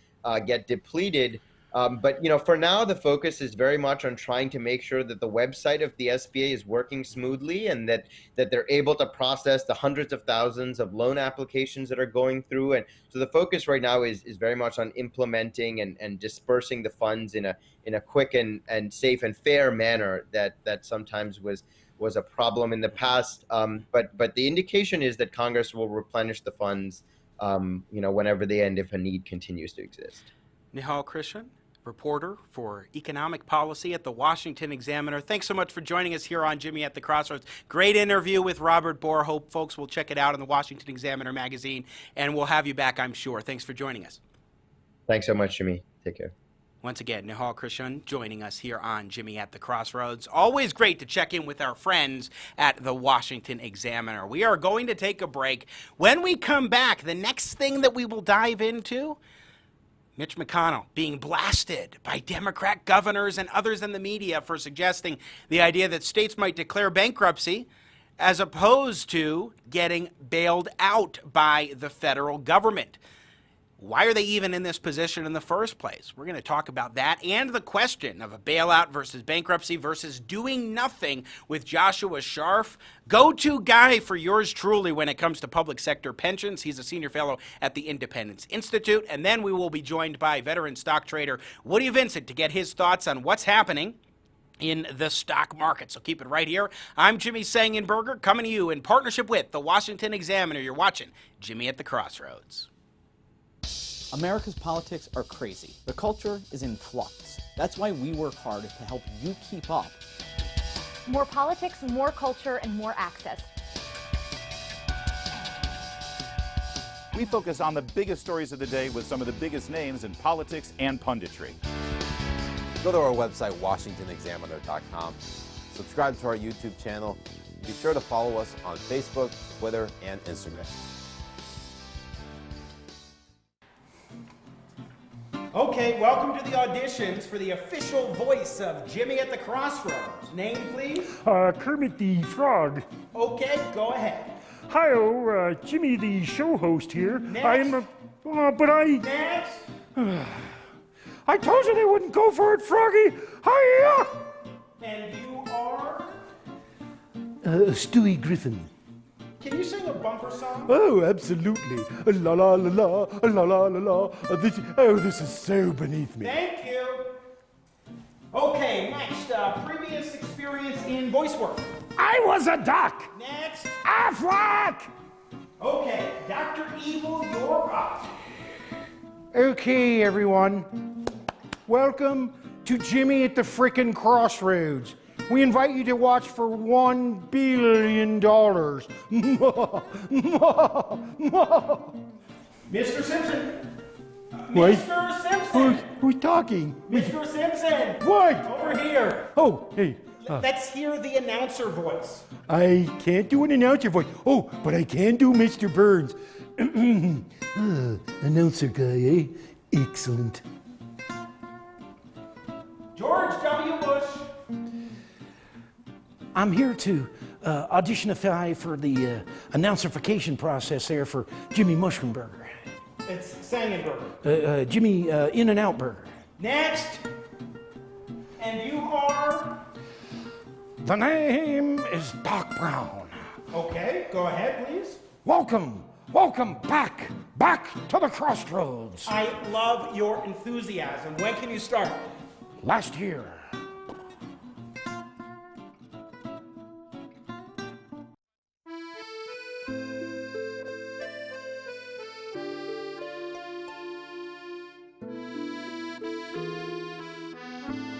get depleted. But for now, the focus is very much on trying to make sure that the website of the SBA is working smoothly, and that they're able to process the hundreds of thousands of loan applications that are going through. And so the focus right now is very much on implementing and dispersing the funds in a quick and safe and fair manner that sometimes was a problem in the past. But the indication is that Congress will replenish the funds, whenever they end, if a need continues to exist. Nihal Krishan, reporter for economic policy at the Washington Examiner. Thanks so much for joining us here on Jimmy at the Crossroads. Great interview with Robert Boar. Hope folks will check it out in the Washington Examiner magazine, and we'll have you back, I'm sure. Thanks for joining us. Thanks so much, Jimmy. Take care. Once again, Nihal Krishan joining us here on Jimmy at the Crossroads. Always great to check in with our friends at the Washington Examiner. We are going to take a break. When we come back, the next thing that we will dive into, Mitch McConnell being blasted by Democrat governors and others in the media for suggesting the idea that states might declare bankruptcy as opposed to getting bailed out by the federal government. Why are they even in this position in the first place? We're going to talk about that and the question of a bailout versus bankruptcy versus doing nothing with Joshua Sharf, go-to guy for yours truly when it comes to public sector pensions. He's a senior fellow at the Independence Institute. And then we will be joined by veteran stock trader Woody Vincent to get his thoughts on what's happening in the stock market. So keep it right here. I'm Jimmy Sengenberger, coming to you in partnership with the Washington Examiner. You're watching Jimmy at the Crossroads. America's politics are crazy. The culture is in flux. That's why we work hard to help you keep up. More politics, more culture, and more access. We focus on the biggest stories of the day with some of the biggest names in politics and punditry. Go to our website, WashingtonExaminer.com. Subscribe to our YouTube channel. Be sure to follow us on Facebook, Twitter, and Instagram. Okay, welcome to the auditions for the official voice of Jimmy at the Crossroads. Name, please? Kermit the Frog. Okay, go ahead. Hi-oh, Jimmy the show host here. Next. Next. I told you they wouldn't go for it, Froggy. Hiya! And you are? Stewie Griffin. Can you sing a bumper song? Oh, absolutely. La la la la, la la la la. This is so beneath me. Thank you. Okay, next, previous experience in voice work. I was a duck. Next. Affleck. Okay, Dr. Evil, you're up. Okay, everyone. Welcome to Jimmy at the frickin' Crossroads. We invite you to watch for $1 billion. Mr. Simpson. Wait. Mr. Simpson. Who's talking? Mr. Simpson. What? Over here. Oh, hey. Let's hear the announcer voice. I can't do an announcer voice. Oh, but I can do Mr. Burns. Announcer guy, eh? Excellent. George W. Bush. I'm here to auditionify for the announcerification process there for Jimmy Mushroomburger. It's Sengenberger. Jimmy In-N-Out Burger. Next. And you are? The name is Doc Brown. Okay, go ahead, please. Welcome back to the Crossroads. I love your enthusiasm. When can you start? Last year.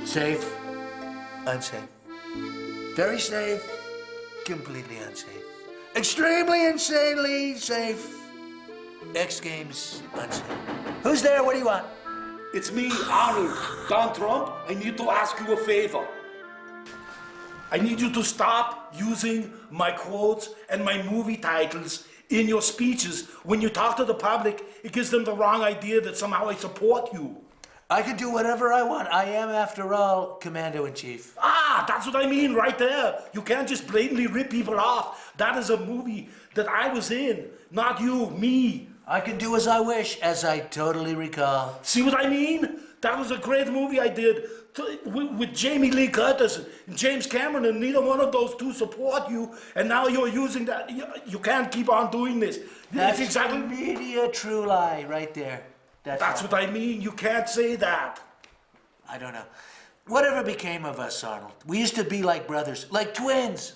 Safe, unsafe. Very safe, completely unsafe. Extremely insanely safe. X Games unsafe. Who's there? What do you want? It's me, Arnold. Don Trump, I need to ask you a favor. I need you to stop using my quotes and my movie titles in your speeches. When you talk to the public, it gives them the wrong idea that somehow I support you. I can do whatever I want. I am, after all, Commander-in-Chief. Ah, that's what I mean right there. You can't just blatantly rip people off. That is a movie that I was in, not you, me. I can do as I wish, as I totally recall. See what I mean? That was a great movie I did with Jamie Lee Curtis and James Cameron, and neither one of those two support you, and now you're using that. You can't keep on doing this. That's it's exactly media true lie right there. That's what I mean. You can't say that. I don't know. Whatever became of us, Arnold? We used to be like brothers, like twins.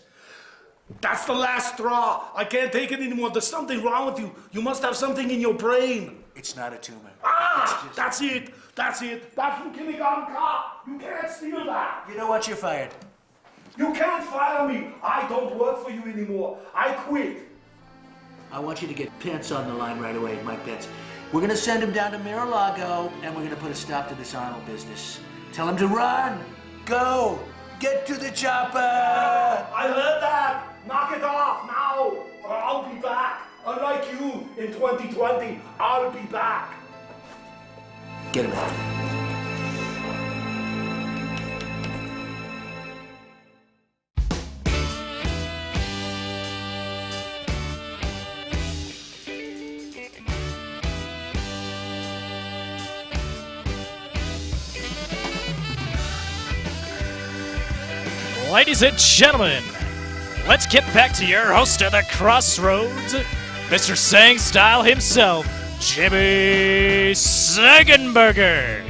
That's the last straw. I can't take it anymore. There's something wrong with you. You must have something in your brain. It's not a tumor. Ah, that's it. That's it. That's from Kindergarten Cop. You can't steal that. You know what? You're fired. You can't fire me. I don't work for you anymore. I quit. I want you to get Pence on the line right away, Mike Pence. We're going to send him down to Mar-a-Lago, and we're going to put a stop to this Arnold business. Tell him to run, go, get to the chopper. I heard that. Knock it off now, or I'll be back. Unlike you in 2020, I'll be back. Get him out. Ladies and gentlemen, let's get back to your host of the Crossroads, Mr. Sang Style himself, Jimmy Sengenberger.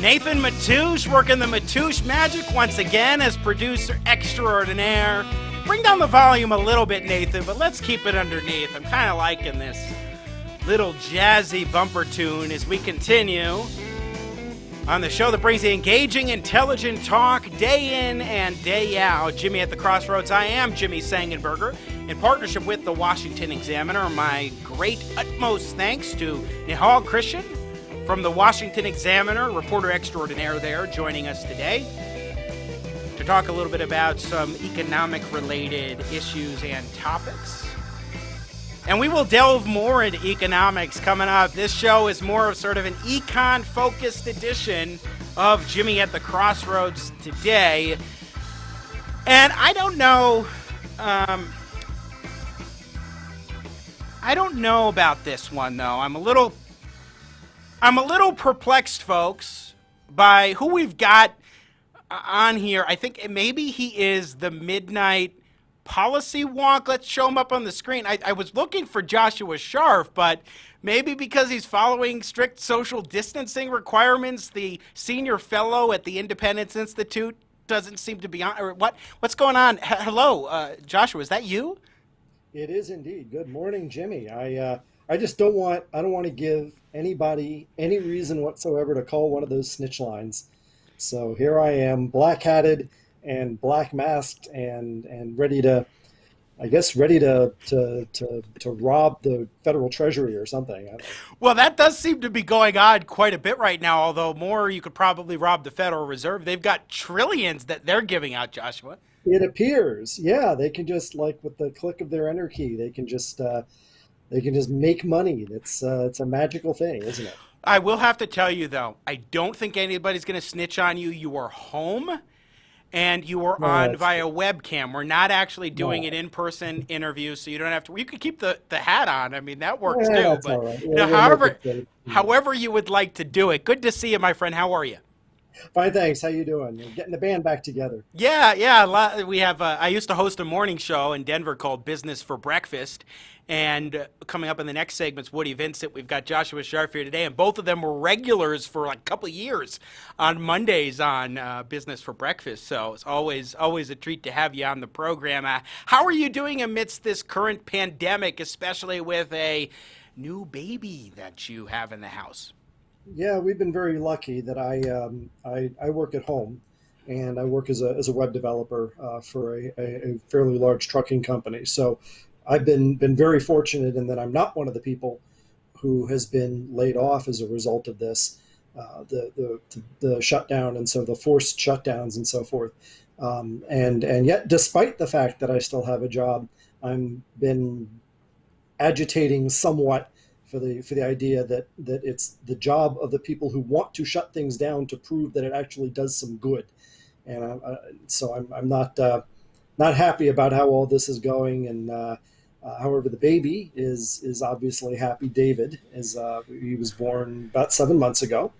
Nathan Matouche working the Matouche magic once again as producer extraordinaire. Bring down the volume a little bit, Nathan, but let's keep it underneath. I'm kind of liking this little jazzy bumper tune as we continue on the show that brings the engaging, intelligent talk day in and day out. Jimmy at the Crossroads. I am Jimmy Sengenberger in partnership with the Washington Examiner. My great utmost thanks to Nihal Krishan from the Washington Examiner, reporter extraordinaire there, joining us today to talk a little bit about some economic-related issues and topics. And we will delve more into economics coming up. This show is more of sort of an econ-focused edition of Jimmy at the Crossroads today. And I don't know about this one, though. I'm a little perplexed, folks, by who we've got on here. I think maybe he is the midnight policy wonk. Let's show him up on the screen. I was looking for Joshua Sharf, but maybe because he's following strict social distancing requirements, the senior fellow at the Independence Institute doesn't seem to be on. Or what's going on? Hello, Joshua, is that you? It is indeed. Good morning, Jimmy. I just don't want to give anybody any reason whatsoever to call one of those snitch lines. So here I am, black-hatted and black masked and ready to rob the federal treasury or something. Well, that does seem to be going on quite a bit right now, although more you could probably rob the Federal Reserve. They've got trillions that they're giving out, Joshua. It appears. Yeah, they can just, like with the click of their enter key, they can just make money. It's a magical thing, isn't it? I will have to tell you, though, I don't think anybody's going to snitch on you. You are home. And you were on via webcam. We're not actually doing an in-person interview, so you don't have to. You could keep the hat on. I mean, that works too. But right. Yeah, however you would like to do it. Good to see you, my friend. How are you? Fine, thanks. How you doing? You're getting the band back together. Yeah. We have. I used to host a morning show in Denver called Business for Breakfast, and coming up in the next segment's Woody Vincent. We've got Joshua Sharf here today, and both of them were regulars for like a couple of years on Mondays on Business for Breakfast. So it's always a treat to have you on the program. How are you doing amidst this current pandemic, especially with a new baby that you have in the house? Yeah, we've been very lucky that I work at home, and I work as a web developer for a fairly large trucking company. So I've been very fortunate in that I'm not one of the people who has been laid off as a result of this, the shutdown, and so the forced shutdowns and so forth. And yet, despite the fact that I still have a job, I've been agitating somewhat for the idea that it's the job of the people who want to shut things down to prove that it actually does some good. And so I'm not happy about how all this is going. And however, the baby is obviously happy. David he was born about 7 months ago,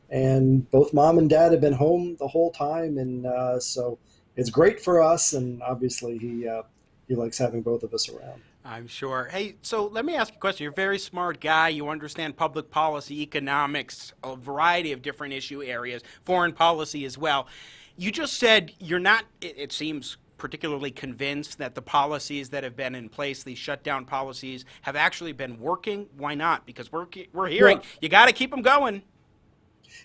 and both mom and dad have been home the whole time. And so it's great for us. And obviously he likes having both of us around. I'm sure. Hey, so let me ask you a question. You're a very smart guy. You understand public policy, economics, a variety of different issue areas, foreign policy as well. You just said you're not, it seems, particularly convinced that the policies that have been in place, these shutdown policies, have actually been working. Why not? Because we're hearing you got to keep them going.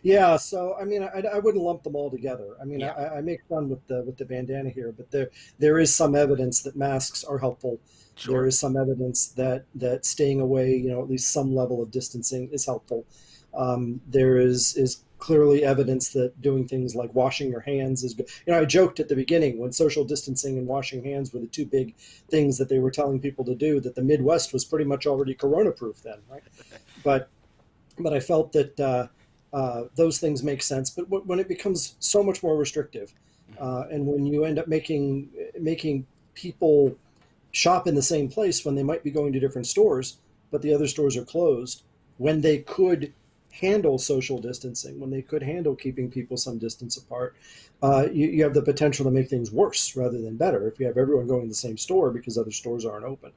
Yeah, so I mean, I wouldn't lump them all together. I mean, I make fun with the bandana here, but there is some evidence that masks are helpful. Sure. There is some evidence that staying away, at least some level of distancing is helpful. There is clearly evidence that doing things like washing your hands is good. I joked at the beginning when social distancing and washing hands were the two big things that they were telling people to do, that the Midwest was pretty much already corona-proof then, right? But I felt that those things make sense. But when it becomes so much more restrictive, and when you end up making people shop in the same place when they might be going to different stores, but the other stores are closed, when they could handle social distancing, when they could handle keeping people some distance apart, you have the potential to make things worse rather than better if you have everyone going to the same store because other stores aren't open.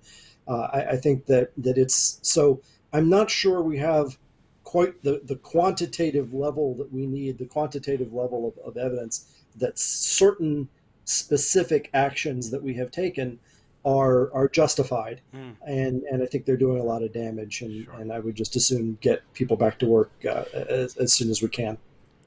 I think that it's so. I'm not sure we have quite the quantitative level that we need, the quantitative level of evidence that certain specific actions that we have taken are justified. And I think they're doing a lot of damage, and I would just as soon get people back to work as soon as we can.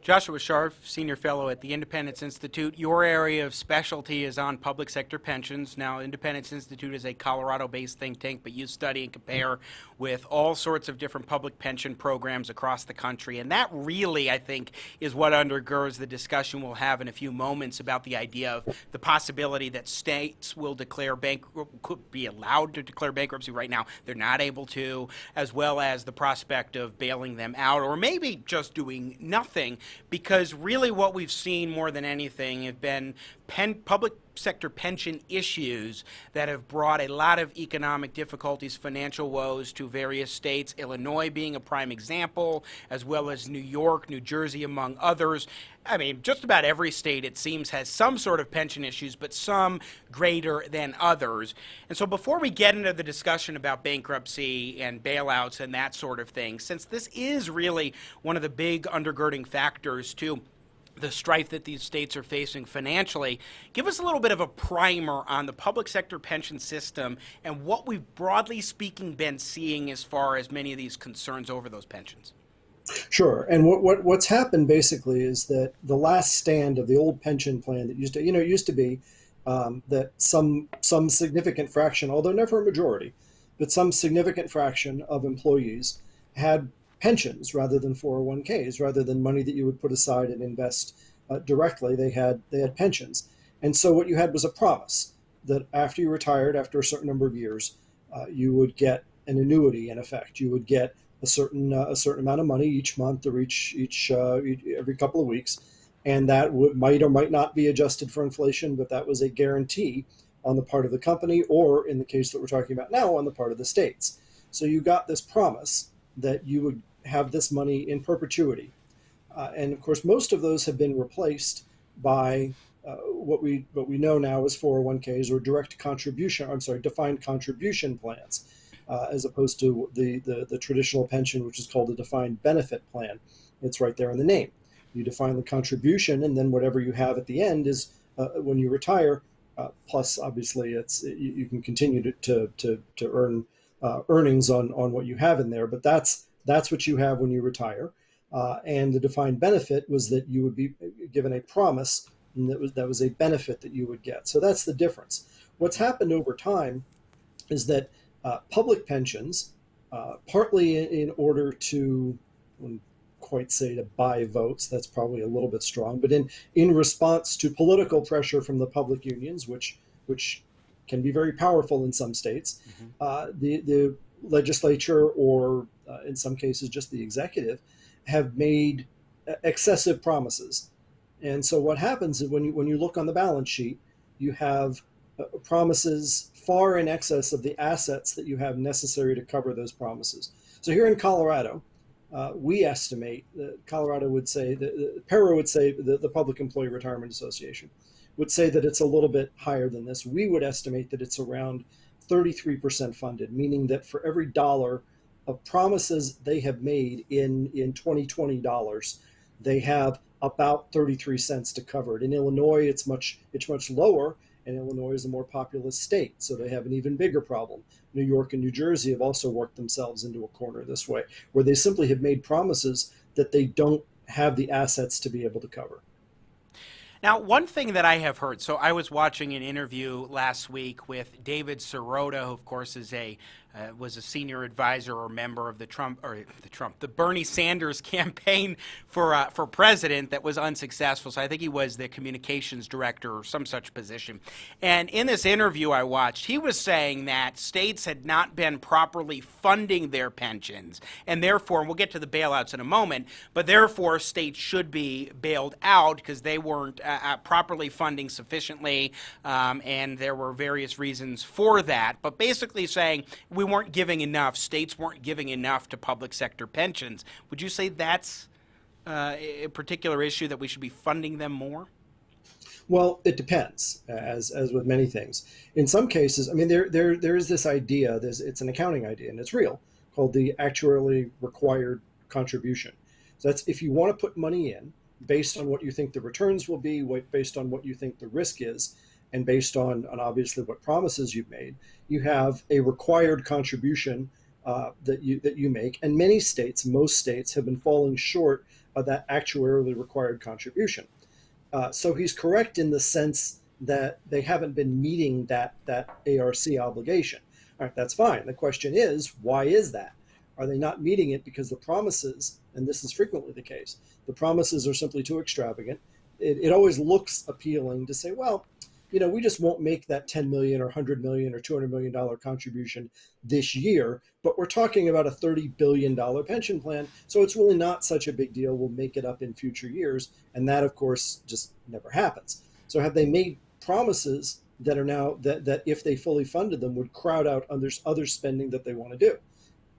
Joshua Sharf, Senior Fellow at the Independence Institute. Your area of specialty is on public sector pensions. Now, Independence Institute is a Colorado-based think tank, but you study and compare with all sorts of different public pension programs across the country. And that really, I think, is what undergirds the discussion we'll have in a few moments about the idea of the possibility that states will could be allowed to declare bankruptcy. Right now, they're not able to, as well as the prospect of bailing them out, or maybe just doing nothing. Because really what we've seen more than anything have been public sector pension issues that have brought a lot of economic difficulties, financial woes to various states, Illinois being a prime example, as well as New York, New Jersey, among others. I mean, just about every state, it seems, has some sort of pension issues, but some greater than others. And so before we get into the discussion about bankruptcy and bailouts and that sort of thing, since this is really one of the big undergirding factors to the strife that these states are facing financially, give us a little bit of a primer on the public sector pension system and what we've broadly speaking been seeing as far as many of these concerns over those pensions. Sure. And what's happened basically is that the last stand of the old pension plan that used to be that some significant fraction, although never a majority, but some significant fraction of employees had pensions rather than 401ks, rather than money that you would put aside and invest directly. They had pensions. And so what you had was a promise that after you retired, after a certain number of years, you would get an annuity in effect. You would get a certain amount of money each month or every couple of weeks, and that might or might not be adjusted for inflation, but that was a guarantee on the part of the company, or in the case that we're talking about now, on the part of the states. So you got this promise that you would have this money in perpetuity. And of course, most of those have been replaced by what we know now as 401ks or defined contribution plans, as opposed to the traditional pension, which is called a defined benefit plan. It's right there in the name. You define the contribution, and then whatever you have at the end is when you retire. Plus, obviously, you can continue to earn earnings on what you have in there. But that's what you have when you retire. And the defined benefit was that you would be given a promise, and that was a benefit that you would get. So that's the difference. What's happened over time is that public pensions, partly in order to, I wouldn't quite say to buy votes, that's probably a little bit strong, but in response to political pressure from the public unions, which can be very powerful in some states, the legislature, or in some cases just the executive, have made excessive promises. And so what happens is when you look on the balance sheet, you have promises far in excess of the assets that you have necessary to cover those promises. So here in Colorado, we estimate that Colorado would say, PERA would say, the Public Employee Retirement Association would say that it's a little bit higher than this. We would estimate that it's around 33% funded, meaning that for every dollar of promises they have made in 2020 dollars, they have about 33 cents to cover it. In Illinois, it's much lower, and Illinois is a more populous state, so they have an even bigger problem. New York and New Jersey have also worked themselves into a corner this way, where they simply have made promises that they don't have the assets to be able to cover. Now, one thing that I have heard, so I was watching an interview last week with David Sirota, who of course is was a senior advisor or member of the Bernie Sanders campaign for president that was unsuccessful. So I think he was the communications director or some such position. And in this interview I watched, he was saying that states had not been properly funding their pensions, and therefore, and we'll get to the bailouts in a moment, but therefore states should be bailed out because they weren't properly funding sufficiently, and there were various reasons for that. But basically saying we weren't giving enough, states weren't giving enough to public sector pensions. Would you say that's a particular issue, that we should be funding them more? Well, it depends, as with many things. In some cases, I mean, there is this idea, it's an accounting idea, and it's real, called the actuarially required contribution. So that's if you want to put money in based on what you think the returns will be, based on what you think the risk is, and based on obviously what promises you've made, you have a required contribution that you make. And most states have been falling short of that actuarially required contribution. So he's correct in the sense that they haven't been meeting that ARC obligation. All right, that's fine. The question is, why is that? Are they not meeting it because the promises, and this is frequently the case, the promises are simply too extravagant? It always looks appealing to say, well, we just won't make that $10 million or $100 million or $200 million contribution this year, but we're talking about a $30 billion pension plan, so it's really not such a big deal. We'll make it up in future years, and that, of course, just never happens. So have they made promises that are now, that if they fully funded them, would crowd out other spending that they want to do?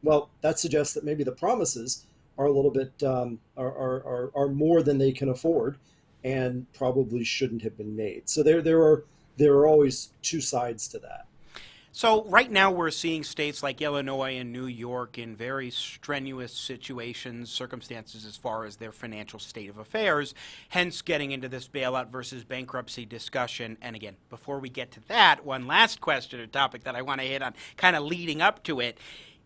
Well, that suggests that maybe the promises are a little bit, are more than they can afford, and probably shouldn't have been made. So there are always two sides to that. So right now we're seeing states like Illinois and New York in very strenuous circumstances as far as their financial state of affairs, hence getting into this bailout versus bankruptcy discussion. And again, before we get to that, one last question or topic that I want to hit on kind of leading up to it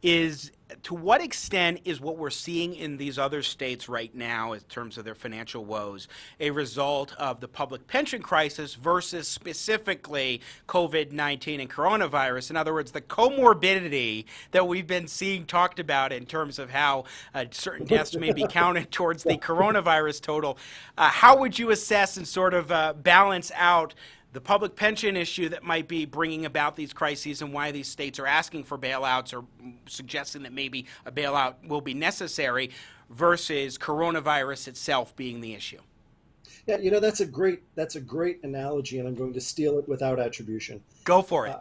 is, to what extent is what we're seeing in these other states right now in terms of their financial woes a result of the public pension crisis versus specifically COVID-19 and coronavirus? In other words, the comorbidity that we've been seeing talked about in terms of how certain deaths may be counted towards the coronavirus total. How would you assess and sort of balance out the public pension issue that might be bringing about these crises and why these states are asking for bailouts or suggesting that maybe a bailout will be necessary, versus coronavirus itself being the issue? Yeah, that's a great analogy, and I'm going to steal it without attribution. Go for it.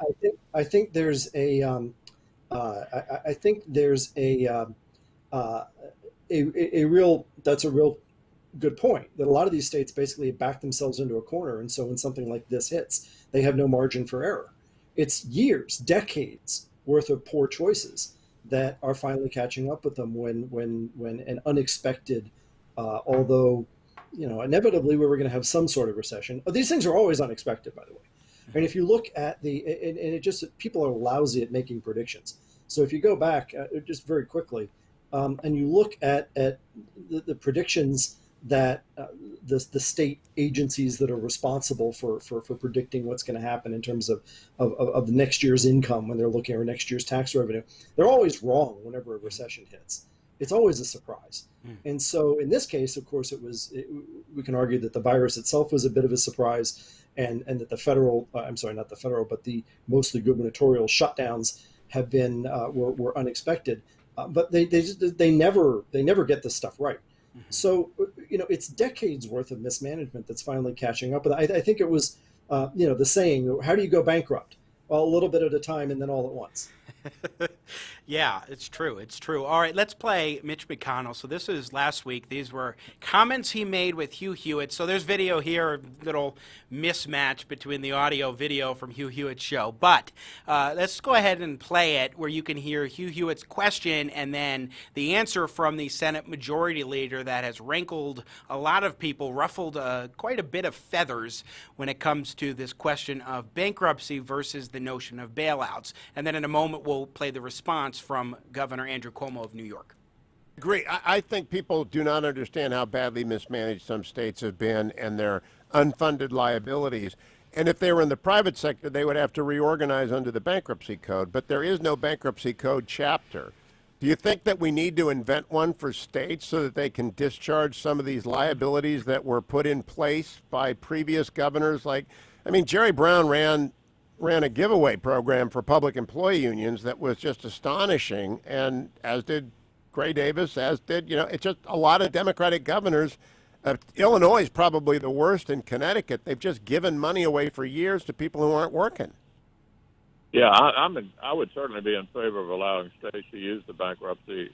I think there's a real good point that a lot of these states basically back themselves into a corner. And so when something like this hits, they have no margin for error. It's years, decades worth of poor choices that are finally catching up with them when an unexpected, although, inevitably we were going to have some sort of recession. These things are always unexpected, by the way. And if you look at and it just, people are lousy at making predictions. So if you go back just very quickly and you look at the predictions that the state agencies that are responsible for predicting what's going to happen in terms of the next year's income when they're looking at next year's tax revenue, they're always wrong whenever a recession hits. It's always a surprise. And so in this case, of course, we can argue that the virus itself was a bit of a surprise, and that the federal, not the federal, but the mostly gubernatorial shutdowns have been were unexpected. But they never get this stuff right. So, it's decades worth of mismanagement that's finally catching up. I think it was, the saying, how do you go bankrupt? Well, a little bit at a time and then all at once. Yeah, it's true. It's true. All right, let's play Mitch McConnell. So this is last week. These were comments he made with Hugh Hewitt. So there's video here, a little mismatch between the audio video from Hugh Hewitt's show. But let's go ahead and play it where you can hear Hugh Hewitt's question and then the answer from the Senate Majority Leader that has rankled a lot of people, ruffled quite a bit of feathers when it comes to this question of bankruptcy versus the notion of bailouts. And then in a moment, we'll play the response from Governor Andrew Cuomo of New York. Agree. I think people do not understand how badly mismanaged some states have been and their unfunded liabilities. And if they were in the private sector, they would have to reorganize under the bankruptcy code. But there is no bankruptcy code chapter. Do you think that we need to invent one for states so that they can discharge some of these liabilities that were put in place by previous governors? Jerry Brown ran a giveaway program for public employee unions that was just astonishing, and as did Gray Davis, as did, it's just a lot of Democratic governors. Illinois is probably the worst, in Connecticut. They've just given money away for years to people who aren't working. Yeah, I would certainly be in favor of allowing states to use the bankruptcy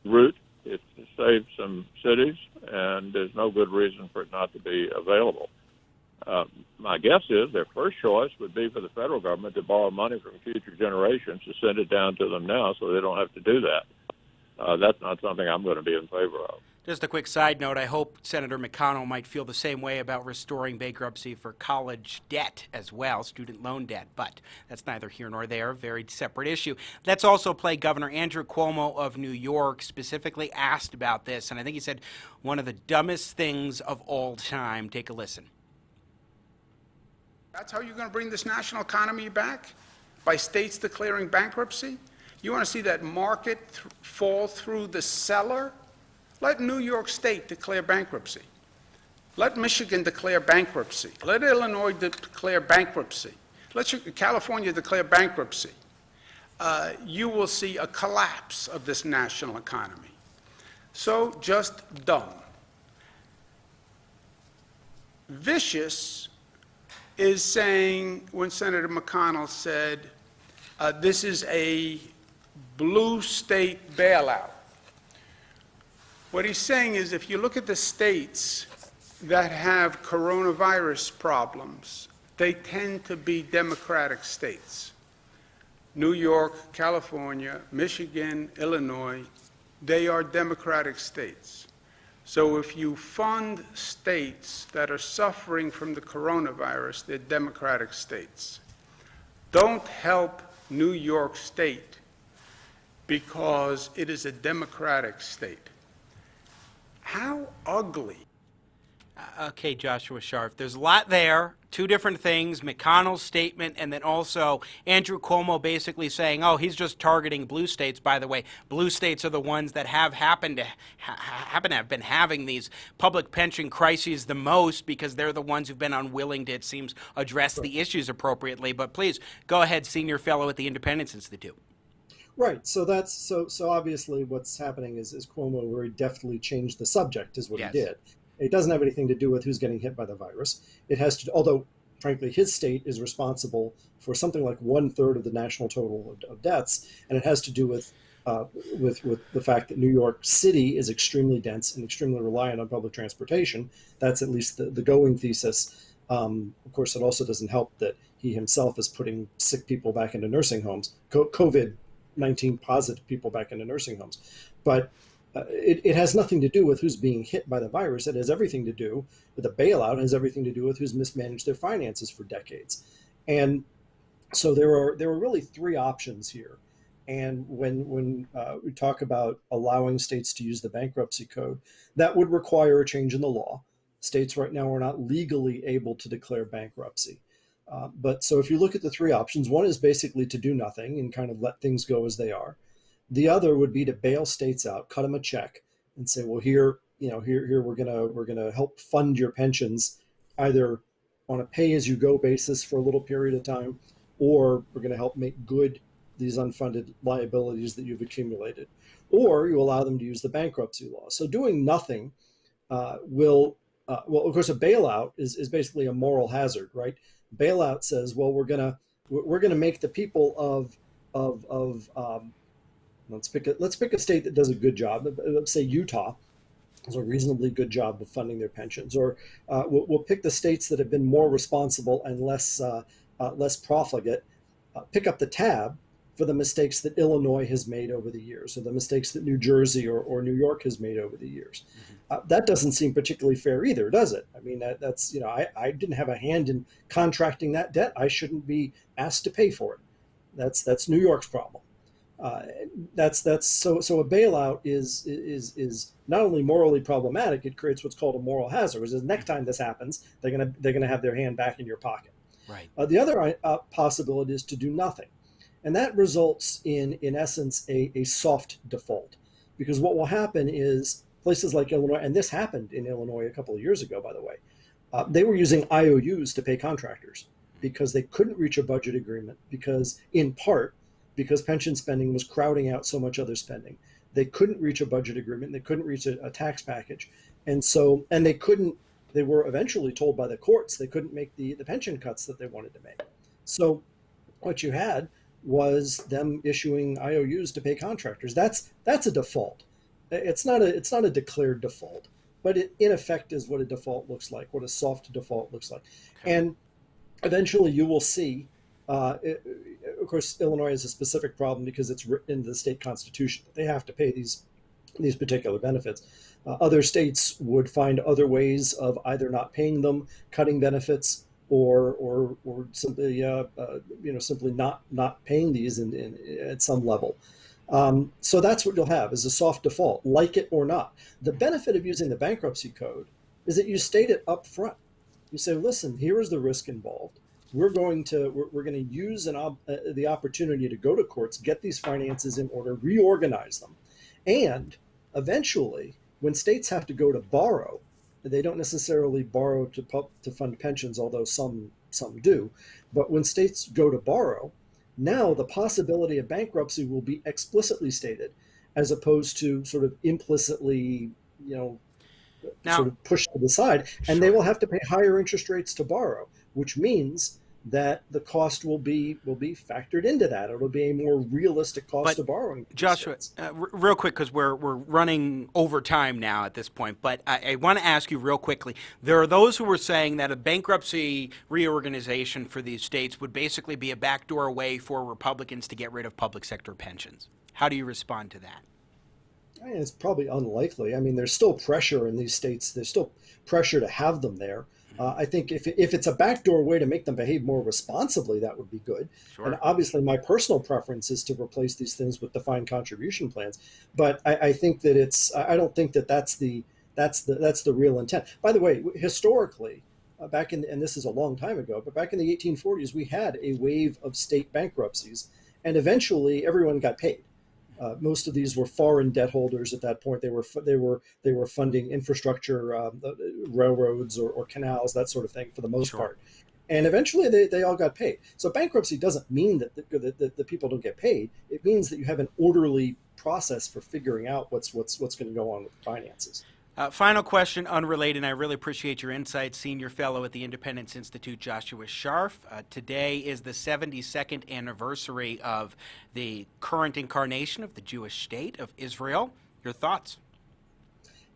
route. It saves some cities, and there's no good reason for it not to be available. My guess is their first choice would be for the federal government to borrow money from future generations to send it down to them now so they don't have to do that. That's not something I'm going to be in favor of. Just a quick side note, I hope Senator McConnell might feel the same way about restoring bankruptcy for college debt as well, student loan debt, but that's neither here nor there, very separate issue. Let's also play Governor Andrew Cuomo of New York, specifically asked about this, and I think he said one of the dumbest things of all time. Take a listen. That's how you're going to bring this national economy back? By states declaring bankruptcy? You want to see that market fall through the cellar? Let New York State declare bankruptcy. Let Michigan declare bankruptcy. Let Illinois declare bankruptcy. Let California declare bankruptcy. You will see a collapse of this national economy. So just dumb. Vicious is saying, when Senator McConnell said, this is a blue state bailout. What he's saying is, if you look at the states that have coronavirus problems, they tend to be Democratic states. New York, California, Michigan, Illinois, they are Democratic states. So if you fund states that are suffering from the coronavirus, they're Democratic states. Don't help New York State because it is a Democratic state. How ugly. Okay, Joshua Sharf, there's a lot there. Two different things, McConnell's statement and then also Andrew Cuomo basically saying, oh, he's just targeting blue states. By the way, blue states are the ones that happen to have been having these public pension crises the most because they're the ones who've been unwilling to, it seems, address the issues appropriately. But please, go ahead, senior fellow at the Independence Institute. Right. So that's so obviously what's happening is Cuomo very deftly changed the subject is what he did. It doesn't have anything to do with who's getting hit by the virus. It has to, although frankly, his state is responsible for something like 1/3 of the national total of deaths, and it has to do with with the fact that New York City is extremely dense and extremely reliant on public transportation. That's at least the going thesis. Of course, it also doesn't help that he himself is putting sick people back into nursing homes, COVID-19 positive people back into nursing homes. But it has nothing to do with who's being hit by the virus. It has everything to do with the bailout. It has everything to do with who's mismanaged their finances for decades. And so there are really three options here. And when we talk about allowing states to use the bankruptcy code, that would require a change in the law. States right now are not legally able to declare bankruptcy. But so if you look at the three options, one is basically to do nothing and kind of let things go as they are. The other would be to bail states out, cut them a check, and say, well, here we're gonna help fund your pensions, either on a pay-as-you-go basis for a little period of time, or we're going to help make good these unfunded liabilities that you've accumulated, or you allow them to use the bankruptcy law. So doing nothing well, of course, a bailout is basically a moral hazard, right? Bailout says, well, we're gonna make the people of let's pick a state that does a good job. Let's say Utah does a reasonably good job of funding their pensions, or we'll pick the states that have been more responsible and less profligate. Pick up the tab for the mistakes that Illinois has made over the years, or the mistakes that New Jersey or New York has made over the years. That doesn't seem particularly fair either, does it? I mean, that's I didn't have a hand in contracting that debt. I shouldn't be asked to pay for it. That's New York's problem. So a bailout is not only morally problematic, it creates what's called a moral hazard. Which is next time this happens, they're gonna have their hand back in your pocket. Right. The other possibility is to do nothing. And that results in essence, a soft default. Because what will happen is places like Illinois, and this happened in Illinois a couple of years ago, by the way, they were using IOUs to pay contractors because they couldn't reach a budget agreement in part, because pension spending was crowding out so much other spending. They couldn't reach a budget agreement. They couldn't reach a tax package. And they were eventually told by the courts they couldn't make the pension cuts that they wanted to make. So what you had was them issuing IOUs to pay contractors. That's a default. It's not a declared default, but it in effect is what a default looks like, what a soft default looks like. Okay. And eventually you will see, of course, Illinois has a specific problem because it's written into the state constitution that they have to pay these particular benefits. Other states would find other ways of either not paying them, cutting benefits, or simply simply not paying these at some level. So that's what you'll have is a soft default, like it or not. The benefit of using the bankruptcy code is that you state it up front. You say, listen, here is the risk involved. We're going to use the opportunity to go to courts, get these finances in order, reorganize them, and eventually, when states have to go to borrow, they don't necessarily borrow to fund pensions, although some do. But when states go to borrow, now the possibility of bankruptcy will be explicitly stated, as opposed to sort of implicitly, sort of pushed to the side, and they will have to pay higher interest rates to borrow, which means that the cost will be factored into that. It'll be a more realistic cost of borrowing. Joshua, real quick, because we're running over time now at this point, but I want to ask you real quickly. There are those who were saying that a bankruptcy reorganization for these states would basically be a backdoor way for Republicans to get rid of public sector pensions. How do you respond to that? It's probably unlikely. I mean, there's still pressure in these states. There's still pressure to have them there. I think if it's a backdoor way to make them behave more responsibly, that would be good. Sure. And obviously, my personal preference is to replace these things with defined contribution plans. But I think that I don't think that that's the real intent. By the way, historically, and this is a long time ago, but back in the 1840s, we had a wave of state bankruptcies, and eventually everyone got paid. Most of these were foreign debt holders at that point. They were funding infrastructure, railroads or canals, that sort of thing, for the most part. And eventually, they all got paid. So bankruptcy doesn't mean that the people don't get paid. It means that you have an orderly process for figuring out what's going to go on with the finances. Final question, unrelated, and I really appreciate your insight, Senior Fellow at the Independence Institute, Joshua Sharf. Today is the 72nd anniversary of the current incarnation of the Jewish state of Israel. Your thoughts?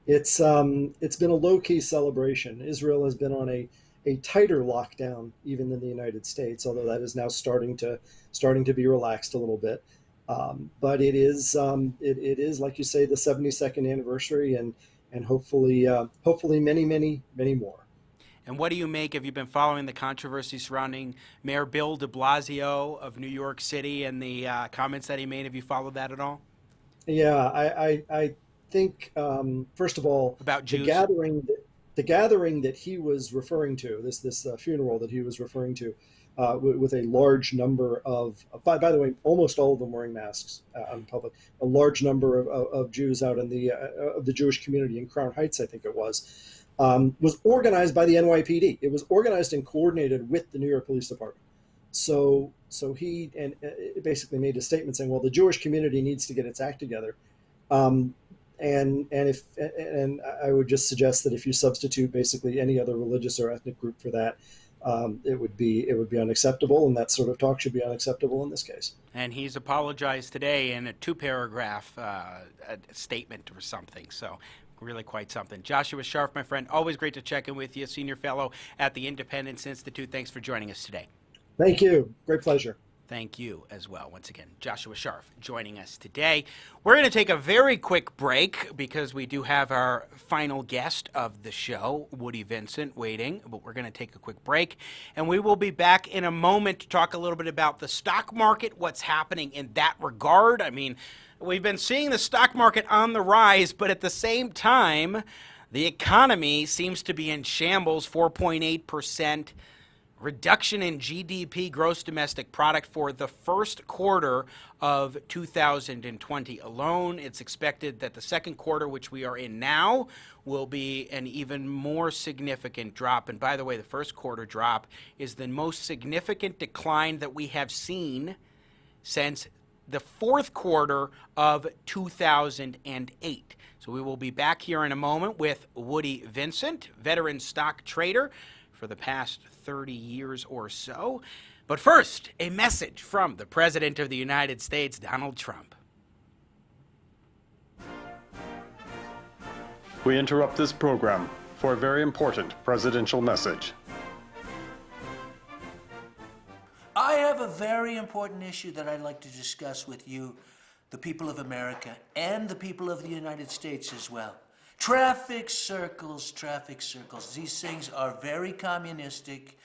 It's been a low-key celebration. Israel has been on a tighter lockdown even than the United States, although that is now starting to be relaxed a little bit. But it is like you say, the 72nd anniversary, and hopefully many more. And what do you make? Have you been following the controversy surrounding Mayor Bill de Blasio of New York City and the comments that he made? Have you followed that at all? Yeah, I think first of all, about Jews? the gathering that he was referring to, this funeral that he was referring to, with a large number of, by the way, almost all of them wearing masks in public, a large number of Jews out in the Jewish community in Crown Heights, I think it was organized by the NYPD. It was organized and coordinated with the New York Police Department. So he basically made a statement saying, well, the Jewish community needs to get its act together. And I would just suggest that if you substitute basically any other religious or ethnic group for that, it would be unacceptable, and that sort of talk should be unacceptable in this case. And he's apologized today in a 2-paragraph statement or something. So really quite something. Joshua Sharf, my friend, always great to check in with you, Senior Fellow at the Independence Institute. Thanks for joining us today. Thank you. Great pleasure. Thank you as well. Once again, Joshua Sharf joining us today. We're going to take a very quick break because we do have our final guest of the show, Woody Vincent, waiting. But we're going to take a quick break, and we will be back in a moment to talk a little bit about the stock market, what's happening in that regard. I mean, we've been seeing the stock market on the rise, but at the same time, the economy seems to be in shambles, 4.8%. Reduction in GDP, gross domestic product, for the first quarter of 2020 alone. It's expected that the second quarter, which we are in now, will be an even more significant drop. And by the way, the first quarter drop is the most significant decline that we have seen since the fourth quarter of 2008. So we will be back here in a moment with Woody Vincent, veteran stock trader for the past 30 years or so. But first, a message from the President of the United States, Donald Trump. We interrupt this program for a very important presidential message. I have a very important issue that I'd like to discuss with you, the people of America, and the people of the United States as well. Traffic circles. These things are very communistic.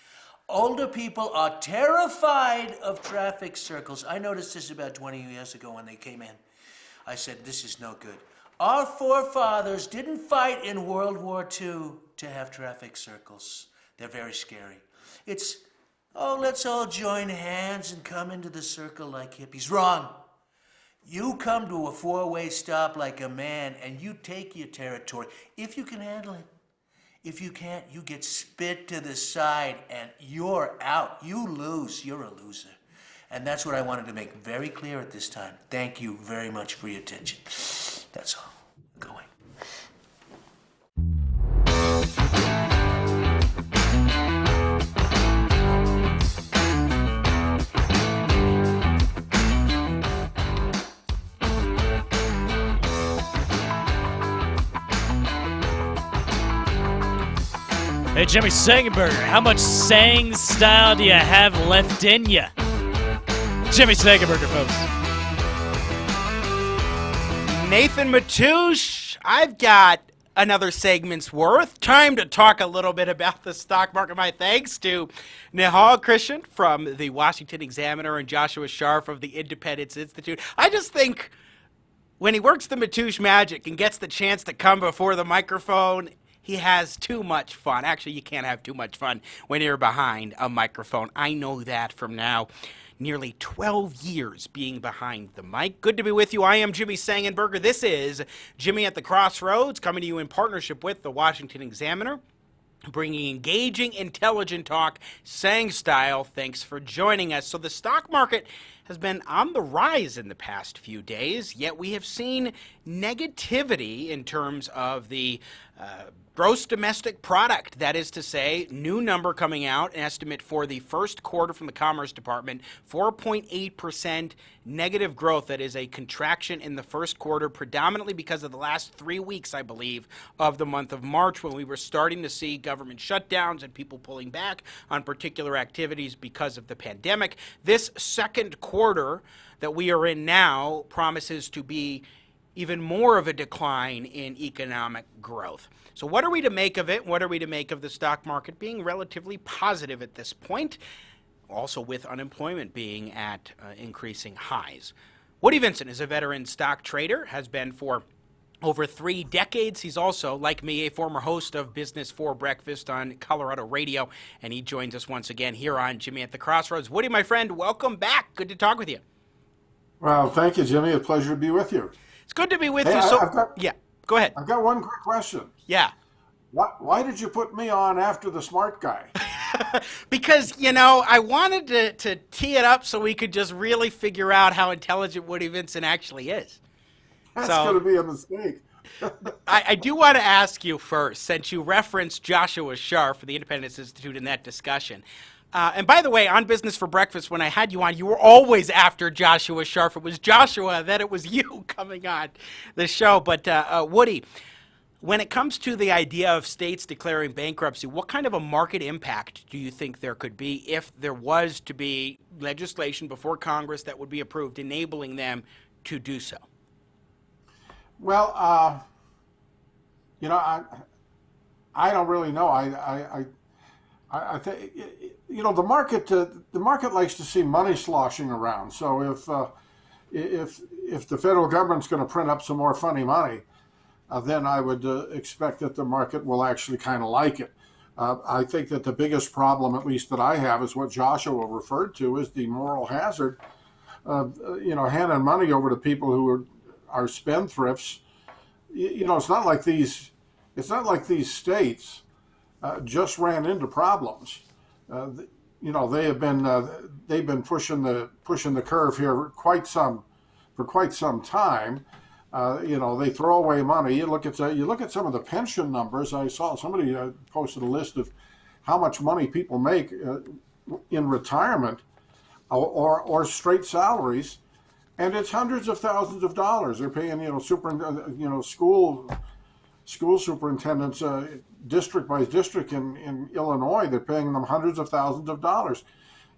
Older people are terrified of traffic circles. I noticed this about 20 years ago when they came in. I said, this is no good. Our forefathers didn't fight in World War II to have traffic circles. They're very scary. It's, let's all join hands and come into the circle like hippies. Wrong. You come to a four-way stop like a man, and you take your territory, if you can handle it. If you can't, you get spit to the side, and you're out. You lose. You're a loser. And that's what I wanted to make very clear at this time. Thank you very much for your attention. That's all. Going. Hey, Jimmy Sengenberger, how much sang style do you have left in you? Jimmy Sengenberger, folks. Nathan Matoush, I've got another segment's worth. Time to talk a little bit about the stock market. My thanks to Nihal Krishan from the Washington Examiner and Joshua Sharf of the Independence Institute. I just think when he works the Matoush magic and gets the chance to come before the microphone, he has too much fun. Actually, you can't have too much fun when you're behind a microphone. I know that from now nearly 12 years being behind the mic. Good to be with you. I am Jimmy Sengenberger. This is Jimmy at the Crossroads, coming to you in partnership with the Washington Examiner, bringing engaging, intelligent talk, Sang style. Thanks for joining us. So the stock market has been on the rise in the past few days, yet we have seen negativity in terms of the gross domestic product. That is to say, new number coming out, an estimate for the first quarter from the Commerce Department, 4.8% negative growth. That is a contraction in the first quarter, predominantly because of the last 3 weeks, I believe, of the month of March, when we were starting to see government shutdowns and people pulling back on particular activities because of the pandemic. This second quarter that we are in now promises to be even more of a decline in economic growth. So what are we to make of it? What are we to make of the stock market being relatively positive at this point, also with unemployment being at increasing highs? Woody Vincent is a veteran stock trader, has been for over 3 decades. He's also, like me, a former host of Business for Breakfast on Colorado Radio, and he joins us once again here on Jimmy at the Crossroads. Woody, my friend, welcome back. Good to talk with you. Well, thank you, Jimmy. A pleasure to be with you. It's good to be with you. So, yeah, go ahead. I've got one quick question. Yeah. Why did you put me on after the smart guy? Because, I wanted to tee it up so we could just really figure out how intelligent Woody Vincent actually is. That's going to be a mistake. I do want to ask you first, since you referenced Joshua Sharf for the Independence Institute in that discussion. And by the way, on Business for Breakfast, when I had you on, you were always after Joshua Sharf. It was Joshua, then it was you coming on the show. But Woody, when it comes to the idea of states declaring bankruptcy, what kind of a market impact do you think there could be if there was to be legislation before Congress that would be approved enabling them to do so? Well, I don't really know. I think the market likes to see money sloshing around. So if the federal government's going to print up some more funny money, then I would expect that the market will actually kind of like it. I think that the biggest problem, at least that I have, is what Joshua referred to as the moral hazard. Handing money over to people who are spendthrifts. It's not like these states just ran into problems. They've been pushing the curve here for quite some time. They throw away money. You look at some of the pension numbers. I saw somebody posted a list of how much money people make in retirement or straight salaries, and it's hundreds of thousands of dollars. They're paying school superintendents district by district in Illinois. They're paying them hundreds of thousands of dollars.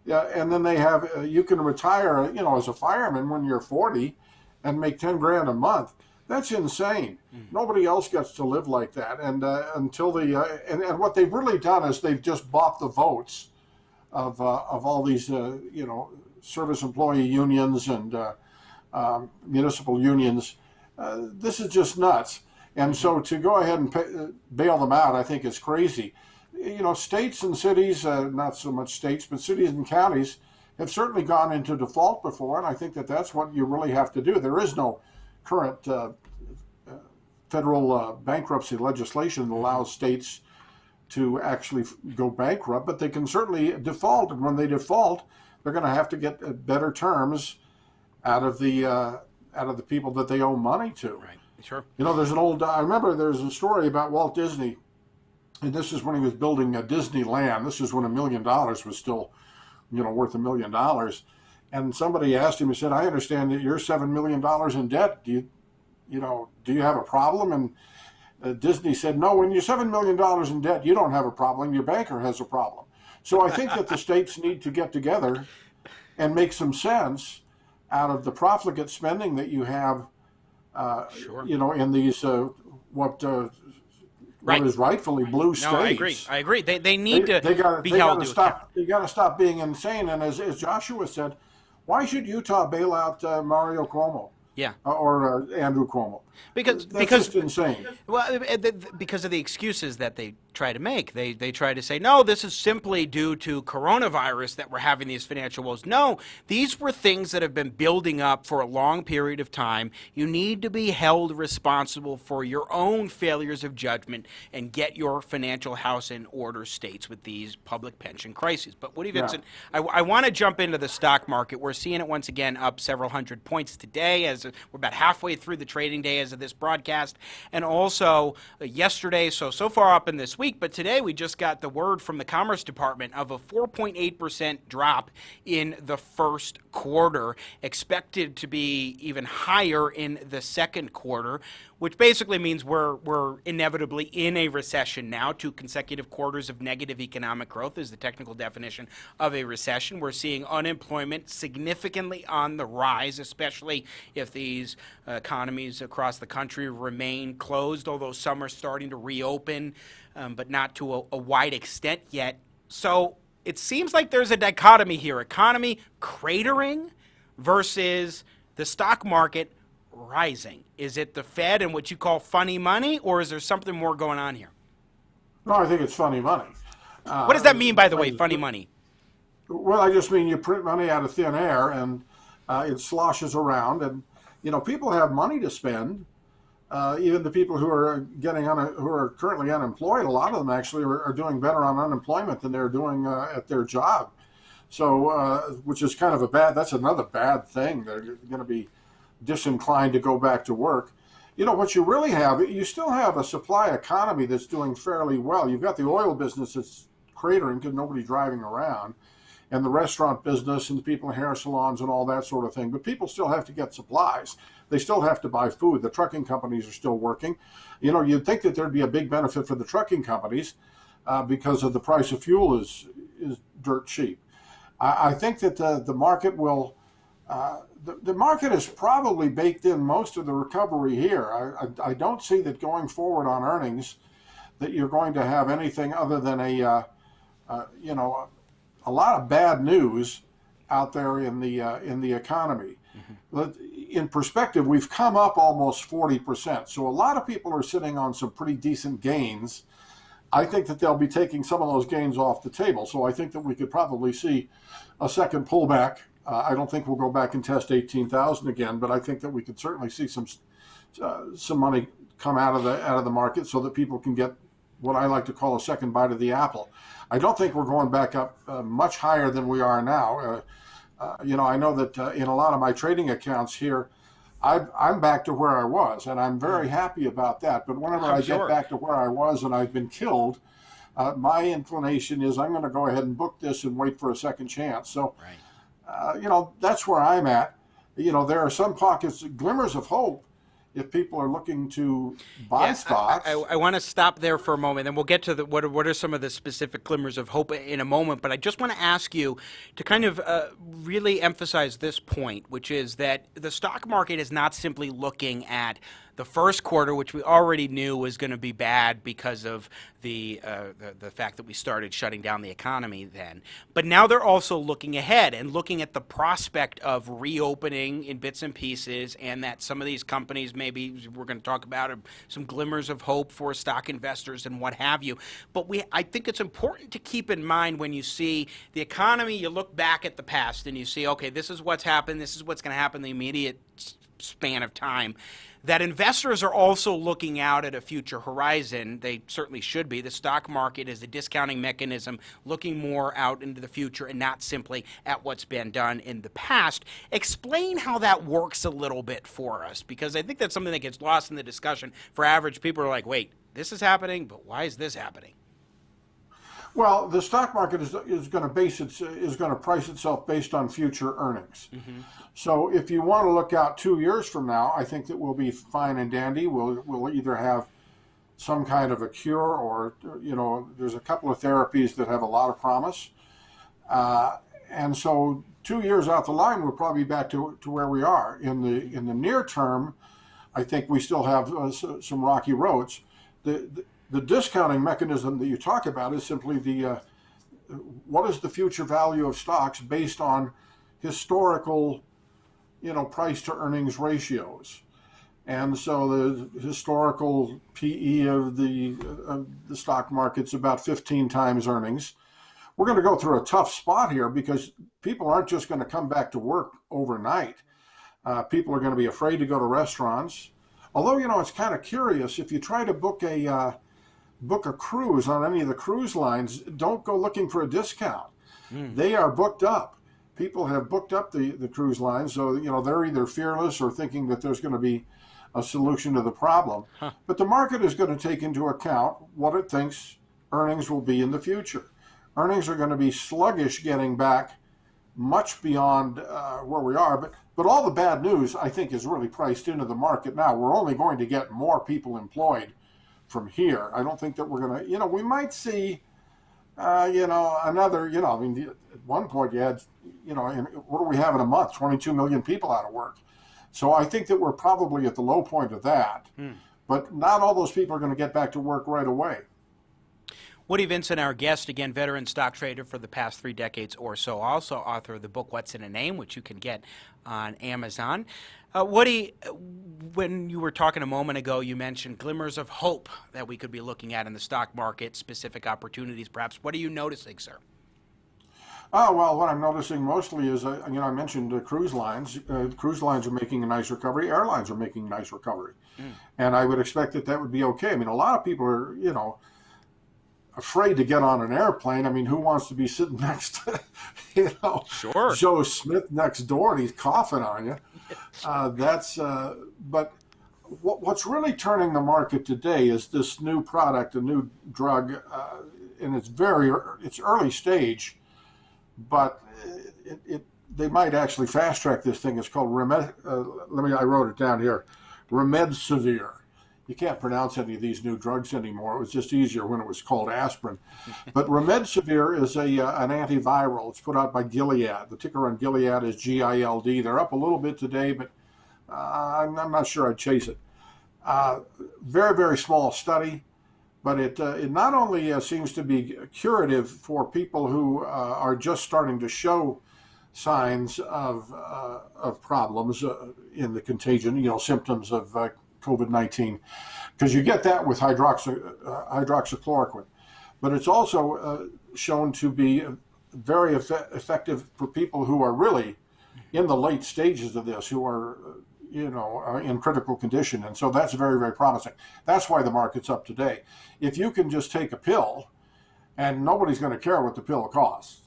Yeah, and then they have you can retire as a fireman when you're 40 and make 10 grand a month. That's insane. Nobody else gets to live like that. And until and what they've really done is they've just bought the votes of all these service employee unions and municipal unions. This is just nuts. And so to go ahead and bail them out, I think is crazy. States and cities, not so much states, but cities and counties have certainly gone into default before, and I think that that's what you really have to do. There is no current federal bankruptcy legislation that allows states to actually go bankrupt, but they can certainly default, and when they default, they're going to have to get better terms out of the people that they owe money to. Right. Sure. I remember there's a story about Walt Disney, and this is when he was building Disneyland. This is when $1 million was still, worth $1 million. And somebody asked him, he said, I understand that you're $7 million in debt. Do you have a problem? And Disney said, no, when you're $7 million in debt, you don't have a problem. Your banker has a problem. So I think that the states need to get together and make some sense out of the profligate spending that you have in these what is rightfully blue states. No, I agree. They need to be held to account. They got to stop being insane. And as Joshua said, why should Utah bail out Mario Cuomo? Yeah. Or Andrew Cuomo? Because just insane. Well, because of the excuses that they try to make. They try to say, no, this is simply due to coronavirus that we're having these financial woes. No, these were things that have been building up for a long period of time. You need to be held responsible for your own failures of judgment and get your financial house in order, states, with these public pension crises. But Woody Vincent, I want to jump into the stock market. We're seeing it once again up several hundred points today as We're about halfway through the trading day as of this broadcast. And also yesterday, so far up in this week, but today we just got the word from the Commerce Department of a 4.8% drop in the first quarter, expected to be even higher in the second quarter, which basically means we're inevitably in a recession now. 2 consecutive quarters of negative economic growth is the technical definition of a recession. We're seeing unemployment significantly on the rise, especially if these economies across the country remain closed, although some are starting to reopen, but not to a wide extent yet. So it seems like there's a dichotomy here, economy cratering versus the stock market rising. Is it the Fed and what you call funny money, or is there something more going on here? No, I think it's funny money. What does that mean, by the way, funny money? Well, I just mean you print money out of thin air and it sloshes around, and people have money to spend. Even the people who are who are currently unemployed, a lot of them actually are doing better on unemployment than they're doing at their job. So, which is kind of that's another bad thing. They're going to be disinclined to go back to work. What you really have, you still have a supply economy that's doing fairly well. You've got the oil business that's cratering because nobody's driving around, and the restaurant business and the people in hair salons and all that sort of thing. But people still have to get supplies. They still have to buy food. The trucking companies are still working. You'd think that there'd be a big benefit for the trucking companies because of the price of fuel is dirt cheap. I think that the market will. The market has probably baked in most of the recovery here. I don't see that going forward on earnings that you're going to have anything other than a lot of bad news out there in the economy. In perspective, we've come up almost 40%. So a lot of people are sitting on some pretty decent gains. I think that they'll be taking some of those gains off the table. So I think that we could probably see a second pullback. I don't think we'll go back and test 18,000 again, but I think that we could certainly see some money come out of the market so that people can get what I like to call a second bite of the apple. I don't think we're going back up much higher than we are now. I know that in a lot of my trading accounts here, I'm back to where I was, and I'm very happy about that. But whenever I get back to where I was and I've been killed, my inclination is I'm going to go ahead and book this and wait for a second chance. So. That's where I'm at. There are some pockets, glimmers of hope, if people are looking to buy stocks. I want to stop there for a moment, and we'll get to what are some of the specific glimmers of hope in a moment. But I just want to ask you to kind of really emphasize this point, which is that the stock market is not simply looking at the first quarter, which we already knew was going to be bad because of the fact that we started shutting down the economy then. But now they're also looking ahead and looking at the prospect of reopening in bits and pieces, and that some of these companies, maybe we're going to talk about some glimmers of hope for stock investors and what have you. But I think it's important to keep in mind when you see the economy, you look back at the past and you see, okay, this is what's happened, this is what's going to happen in the immediate span of time, that investors are also looking out at a future horizon. They certainly should be. The stock market is a discounting mechanism looking more out into the future and not simply at what's been done in the past. Explain how that works a little bit for us, because I think that's something that gets lost in the discussion. For average people are like, wait, this is happening, but why is this happening? Well, the stock market is going to price itself based on future earnings. Mm-hmm. So if you want to look out 2 years from now, I think that we'll be fine and dandy. We'll either have some kind of a cure, or there's a couple of therapies that have a lot of promise, and so 2 years out the line, we're probably back to where we are. In the near term, I think we still have some rocky roads. The discounting mechanism that you talk about is simply what is the future value of stocks based on historical, price to earnings ratios. And so the historical PE of the stock market's about 15 times earnings. We're going to go through a tough spot here because people aren't just going to come back to work overnight. People are going to be afraid to go to restaurants. Although, it's kind of curious, if you try to book a cruise on any of the cruise lines, don't go looking for a discount. They are booked up people have booked up the cruise lines, so they're either fearless or thinking that there's going to be a solution to the problem. But the market is going to take into account what it thinks earnings will be in the future. Earnings are going to be sluggish getting back much beyond where we are, but all the bad news, I think, is really priced into the market now. We're only going to get more people employed from here. I don't think that we're going to, we might see, another, I mean, at one point you had, what do we have in a month? 22 million people out of work. So I think that we're probably at the low point of that, but not all those people are going to get back to work right away. Woody Vincent, our guest, again, veteran stock trader for the past 3 decades or so, also author of the book What's in a Name, which you can get on Amazon. Woody, when you were talking a moment ago, you mentioned glimmers of hope that we could be looking at in the stock market, specific opportunities perhaps. What are you noticing, sir? Oh, well, what I'm noticing mostly is, I mentioned cruise lines. Cruise lines are making a nice recovery. Airlines are making a nice recovery. And I would expect that would be okay. I mean, a lot of people are, afraid to get on an airplane. I mean, who wants to be sitting next to, Sure. Joe Smith next door and he's coughing on you? But what's really turning the market today is this new product, a new drug, and it's early stage, but they might actually fast track this thing. It's called I wrote it down here, Remdesivir. You can't pronounce any of these new drugs anymore. It was just easier when it was called aspirin. But Remdesivir is an antiviral. It's put out by Gilead. The ticker on Gilead is GILD. They're up a little bit today, but I'm not sure I'd chase it. Very, very small study, but it not only seems to be curative for people who are just starting to show signs of problems in the contagion, symptoms of COVID-19, because you get that with hydroxychloroquine. But it's also shown to be very effective for people who are really in the late stages of this, who are, in critical condition. And so that's very, very promising. That's why the market's up today. If you can just take a pill, and nobody's going to care what the pill costs,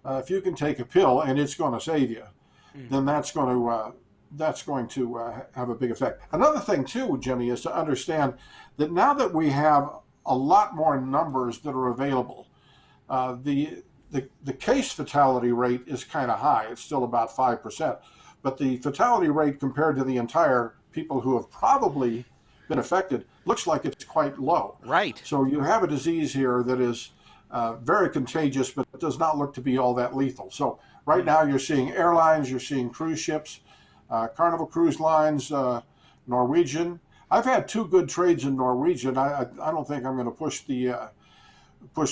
if you can take a pill and it's going to save you, then that's going to have a big effect. Another thing, too, Jimmy, is to understand that now that we have a lot more numbers that are available, the case fatality rate is kind of high. It's still about 5%. But the fatality rate compared to the entire people who have probably been affected looks like it's quite low. Right. So you have a disease here that is very contagious, but does not look to be all that lethal. So right now you're seeing airlines, you're seeing cruise ships, Carnival Cruise Lines, Norwegian. I've had 2 good trades in Norwegian. I don't think I'm going to push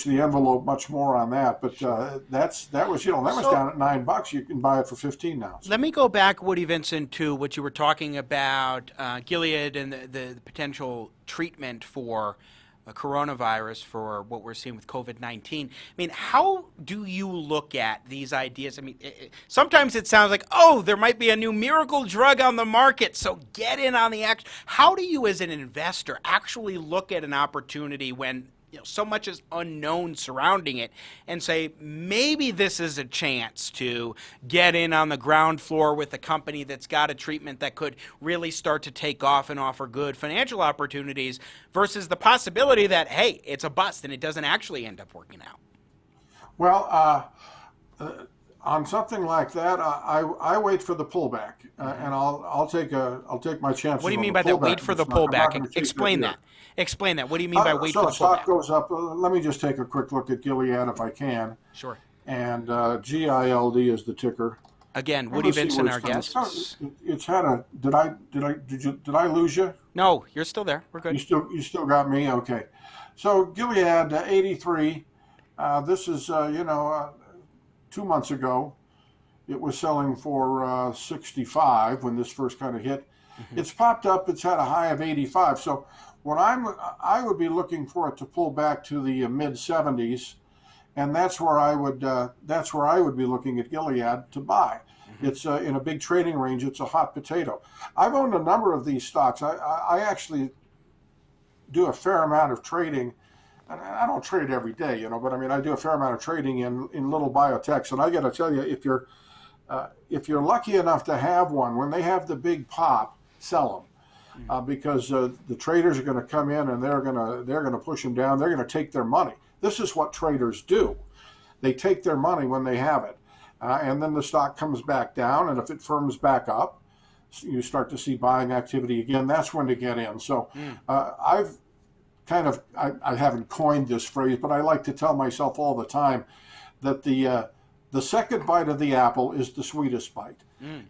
the envelope much more on that, but that was down at $9. You can buy it for 15 now. Let me go back, Woody Vincent, to what you were talking about, Gilead and the potential treatment for coronavirus, for what we're seeing with COVID-19. I mean, how do you look at these ideas? I mean, sometimes it sounds like, there might be a new miracle drug on the market, so get in on the action. How do you, as an investor, actually look at an opportunity when so much is unknown surrounding it and say, maybe this is a chance to get in on the ground floor with a company that's got a treatment that could really start to take off and offer good financial opportunities, versus the possibility that, hey, it's a bust and it doesn't actually end up working out? Well, on something like that, I wait for the pullback, and I'll take my chances. What do you mean by that? Wait for the pullback. Explain that. Explain that. What do you mean by wait for the pullback? So stock goes up. Let me just take a quick look at Gilead if I can. Sure. And GILD is the ticker. Again, Woody Vincent, our guest. It's had a. Did I lose you? No, you're still there. We're good. You still got me. Okay. So Gilead 83. This is 2 months ago. It was selling for 65 when this first kind of hit. It's popped up. It's had a high of 85. So what I would be looking for it to pull back to the mid 70s, and that's where I would be looking at Gilead to buy. It's in a big trading range. It's a hot potato. I've owned a number of these stocks. I actually do a fair amount of trading. And I don't trade every day, but I mean, I do a fair amount of trading in little biotechs. And I got to tell you, if you're if you're lucky enough to have one, when they have the big pop, sell them, because the traders are going to come in and they're going to push them down. They're going to take their money. This is what traders do. They take their money when they have it, and then the stock comes back down. And if it firms back up, you start to see buying activity again. That's when to get in. So I've kind of, I haven't coined this phrase, but I like to tell myself all the time that the second bite of the apple is the sweetest bite.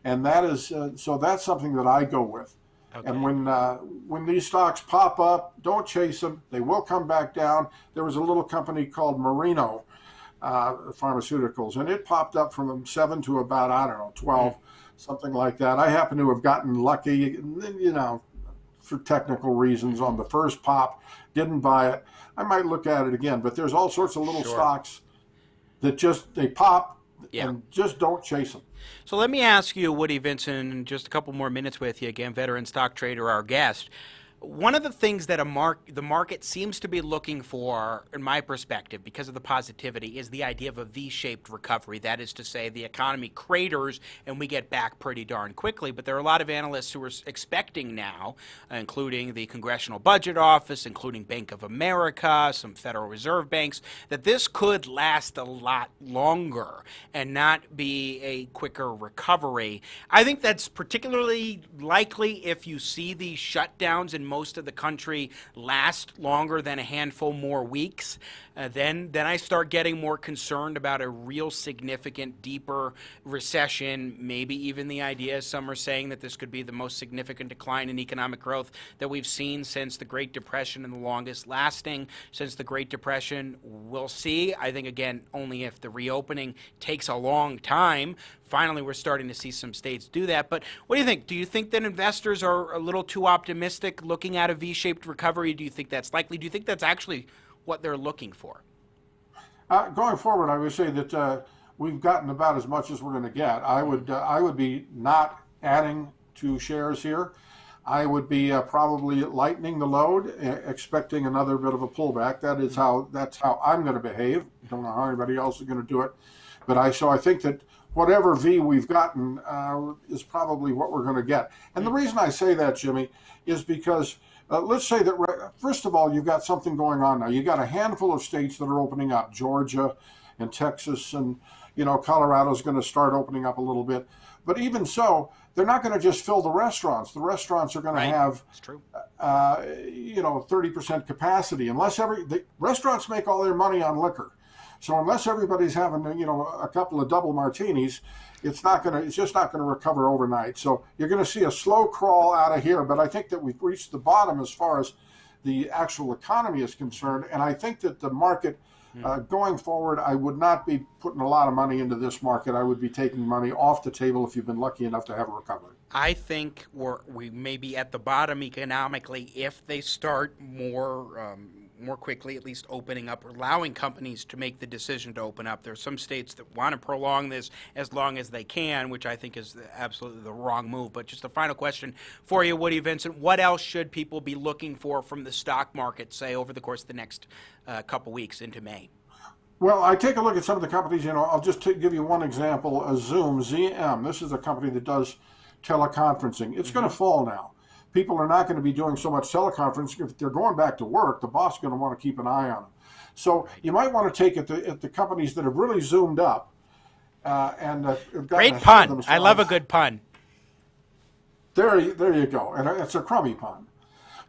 And that is, so that's something that I go with. Okay. And when these stocks pop up, don't chase them. They will come back down. There was a little company called Marino Pharmaceuticals, and it popped up from 7 to about, I don't know, 12, something like that. I happen to have gotten lucky, for technical reasons on the first pop, didn't buy it. I might look at it again, but there's all sorts of little stocks that they pop and just don't chase them. So let me ask you, Woody Vincent, in just a couple more minutes with you, again, veteran stock trader, our guest. One of the things that the market seems to be looking for, in my perspective, because of the positivity, is the idea of a V-shaped recovery. That is to say, the economy craters and we get back pretty darn quickly. But there are a lot of analysts who are expecting now, including the Congressional Budget Office, including Bank of America, some Federal Reserve banks, that this could last a lot longer and not be a quicker recovery. I think that's particularly likely if you see these shutdowns in most of the country last longer than a handful more weeks. Then I start getting more concerned about a real significant, deeper recession, maybe even the idea, some are saying, that this could be the most significant decline in economic growth that we've seen since the Great Depression and the longest lasting since the Great Depression. We'll see. I think, again, only if the reopening takes a long time. Finally, we're starting to see some states do that. But what do you think? Do you think that investors are a little too optimistic looking at a V-shaped recovery? Do you think that's likely? Do you think that's actually what they're looking for? Going forward, I would say that we've gotten about as much as we're going to get. I would be not adding to shares here. I would be probably lightening the load, expecting another bit of a pullback. That's how I'm going to behave. Don't know how anybody else is going to do it, but I think that whatever V we've gotten is probably what we're going to get. And the reason I say that, Jimmy, is because let's say that, first of all, you've got something going on now. You've got a handful of states that are opening up, Georgia and Texas, and Colorado's going to start opening up a little bit. But even so, they're not going to just fill the restaurants. The restaurants are going to have, 30% capacity. The restaurants make all their money on liquor. So unless everybody's having, a couple of double martinis, it's just not going to recover overnight. So you're going to see a slow crawl out of here. But I think that we've reached the bottom as far as the actual economy is concerned. And I think that the market, going forward, I would not be putting a lot of money into this market. I would be taking money off the table if you've been lucky enough to have a recovery. I think we may be at the bottom economically if they start more quickly, at least opening up, or allowing companies to make the decision to open up. There are some states that want to prolong this as long as they can, which I think is absolutely the wrong move. But just a final question for you, Woody Vincent. What else should people be looking for from the stock market, say, over the course of the next couple weeks into May? Well, I take a look at some of the companies. I'll just give you one example. Zoom, ZM. This is a company that does teleconferencing. It's going to fall now. People are not going to be doing so much teleconferencing. If they're going back to work, the boss is going to want to keep an eye on them. So you might want to take at the companies that have really zoomed up. Great pun. I love a good pun. There you go. And it's a crummy pun.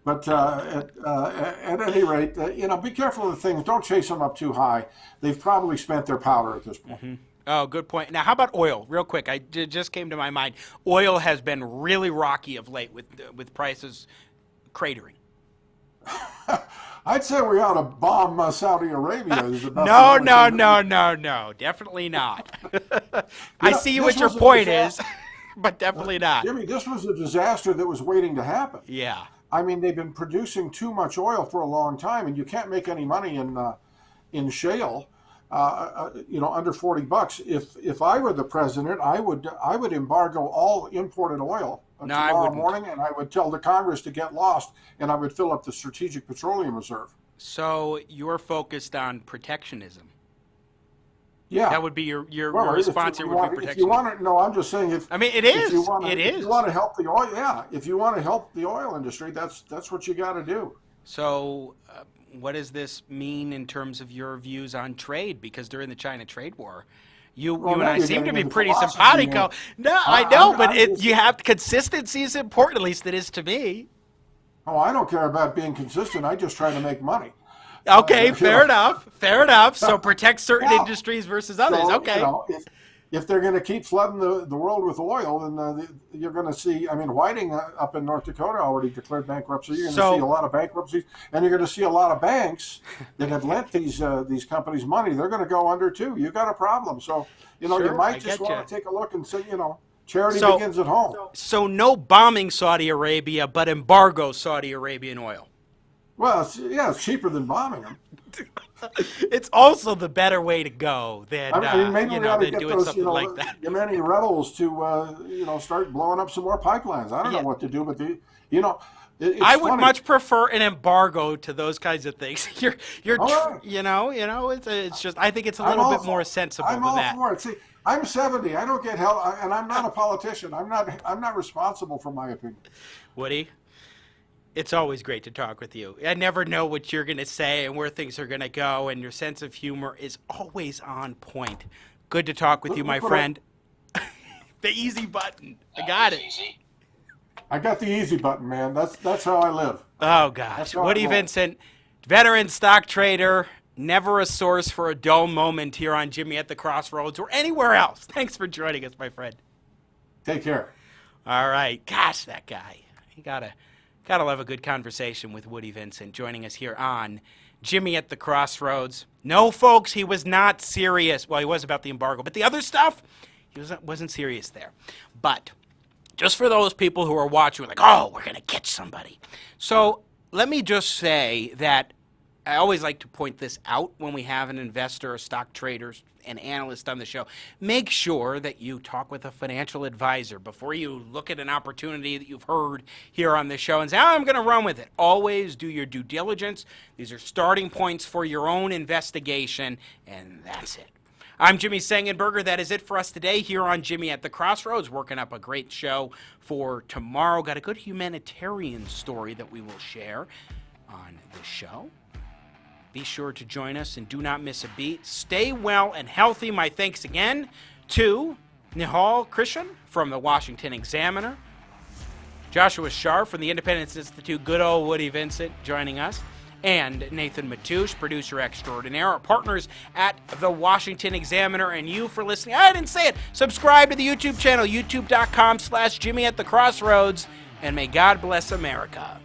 But at any rate, be careful of the things. Don't chase them up too high. They've probably spent their powder at this point. Oh, good point. Now, how about oil? Real quick, it just came to my mind. Oil has been really rocky of late with prices cratering. I'd say we ought to bomb Saudi Arabia. No. Definitely not. I see what your point is, but definitely not. Jimmy, this was a disaster that was waiting to happen. Yeah. I mean, they've been producing too much oil for a long time, and you can't make any money in shale. Under $40. If I were the president, I would embargo all imported oil tomorrow morning, and I would tell the Congress to get lost, and I would fill up the Strategic Petroleum Reserve. So you're focused on protectionism. Yeah, that would be your response. Here would be protection. If you want to, no, I'm just saying if I mean it is. If you want to, it if is. you want to help the oil, yeah. If you want to help the oil industry, that's what you got to do. So, what does this mean in terms of your views on trade? Because during the China trade war, you and I seem to be pretty simpatico. No, I know, but you have consistency is important. At least it is to me. Oh, I don't care about being consistent. I just try to make money. Okay, fair enough. Fair enough. So protect certain industries versus others. So, okay. You know, if they're going to keep flooding the world with oil, then you're going to see. I mean, Whiting up in North Dakota already declared bankruptcy. You're going to see a lot of bankruptcies, and you're going to see a lot of banks that have lent these companies money. They're going to go under too. You got a problem. So you know, you might just want to take a look and say, you know, charity begins at home. So no bombing Saudi Arabia, but embargo Saudi Arabian oil. Well, it's cheaper than bombing them. It's also the better way to go than maybe we ought to get doing those, something like that. Yemeni rebels to start blowing up some more pipelines. I don't know what to do, but I would much prefer an embargo to those kinds of things. It's just I think it's a little bit more sensible than that. I'm all for it. See, I'm 70. I don't get help, and I'm not a politician. I'm not responsible for my opinion. Woody, it's always great to talk with you. I never know what you're going to say and where things are going to go, and your sense of humor is always on point. Good to talk with you, my friend. The easy button. I got it. I got the easy button, man. That's how I live. Oh, gosh. Woody Vincent, veteran stock trader, never a source for a dull moment here on Jimmy at the Crossroads or anywhere else. Thanks for joining us, my friend. Take care. All right. Gosh, that guy. You gotta love a good conversation with Woody Vincent joining us here on Jimmy at the Crossroads. No, folks, he was not serious. Well, he was about the embargo, but the other stuff, he wasn't serious there. But just for those people who are watching, like, oh, we're going to catch somebody. So let me just say that I always like to point this out when we have an investor, a stock trader, an analyst on the show. Make sure that you talk with a financial advisor before you look at an opportunity that you've heard here on the show and say, oh, I'm going to run with it. Always do your due diligence. These are starting points for your own investigation, and that's it. I'm Jimmy Sengenberger. That is it for us today here on Jimmy at the Crossroads. Working up a great show for tomorrow. Got a good humanitarian story that we will share on the show. Be sure to join us and do not miss a beat. Stay well and healthy. My thanks again to Nihal Krishan from the Washington Examiner, Joshua Sharf from the Independence Institute, good old Woody Vincent joining us, and Nathan Matouche, producer extraordinaire, our partners at the Washington Examiner, and you for listening. I didn't say it. Subscribe to the YouTube channel, youtube.com/Jimmy at the Crossroads, and may God bless America.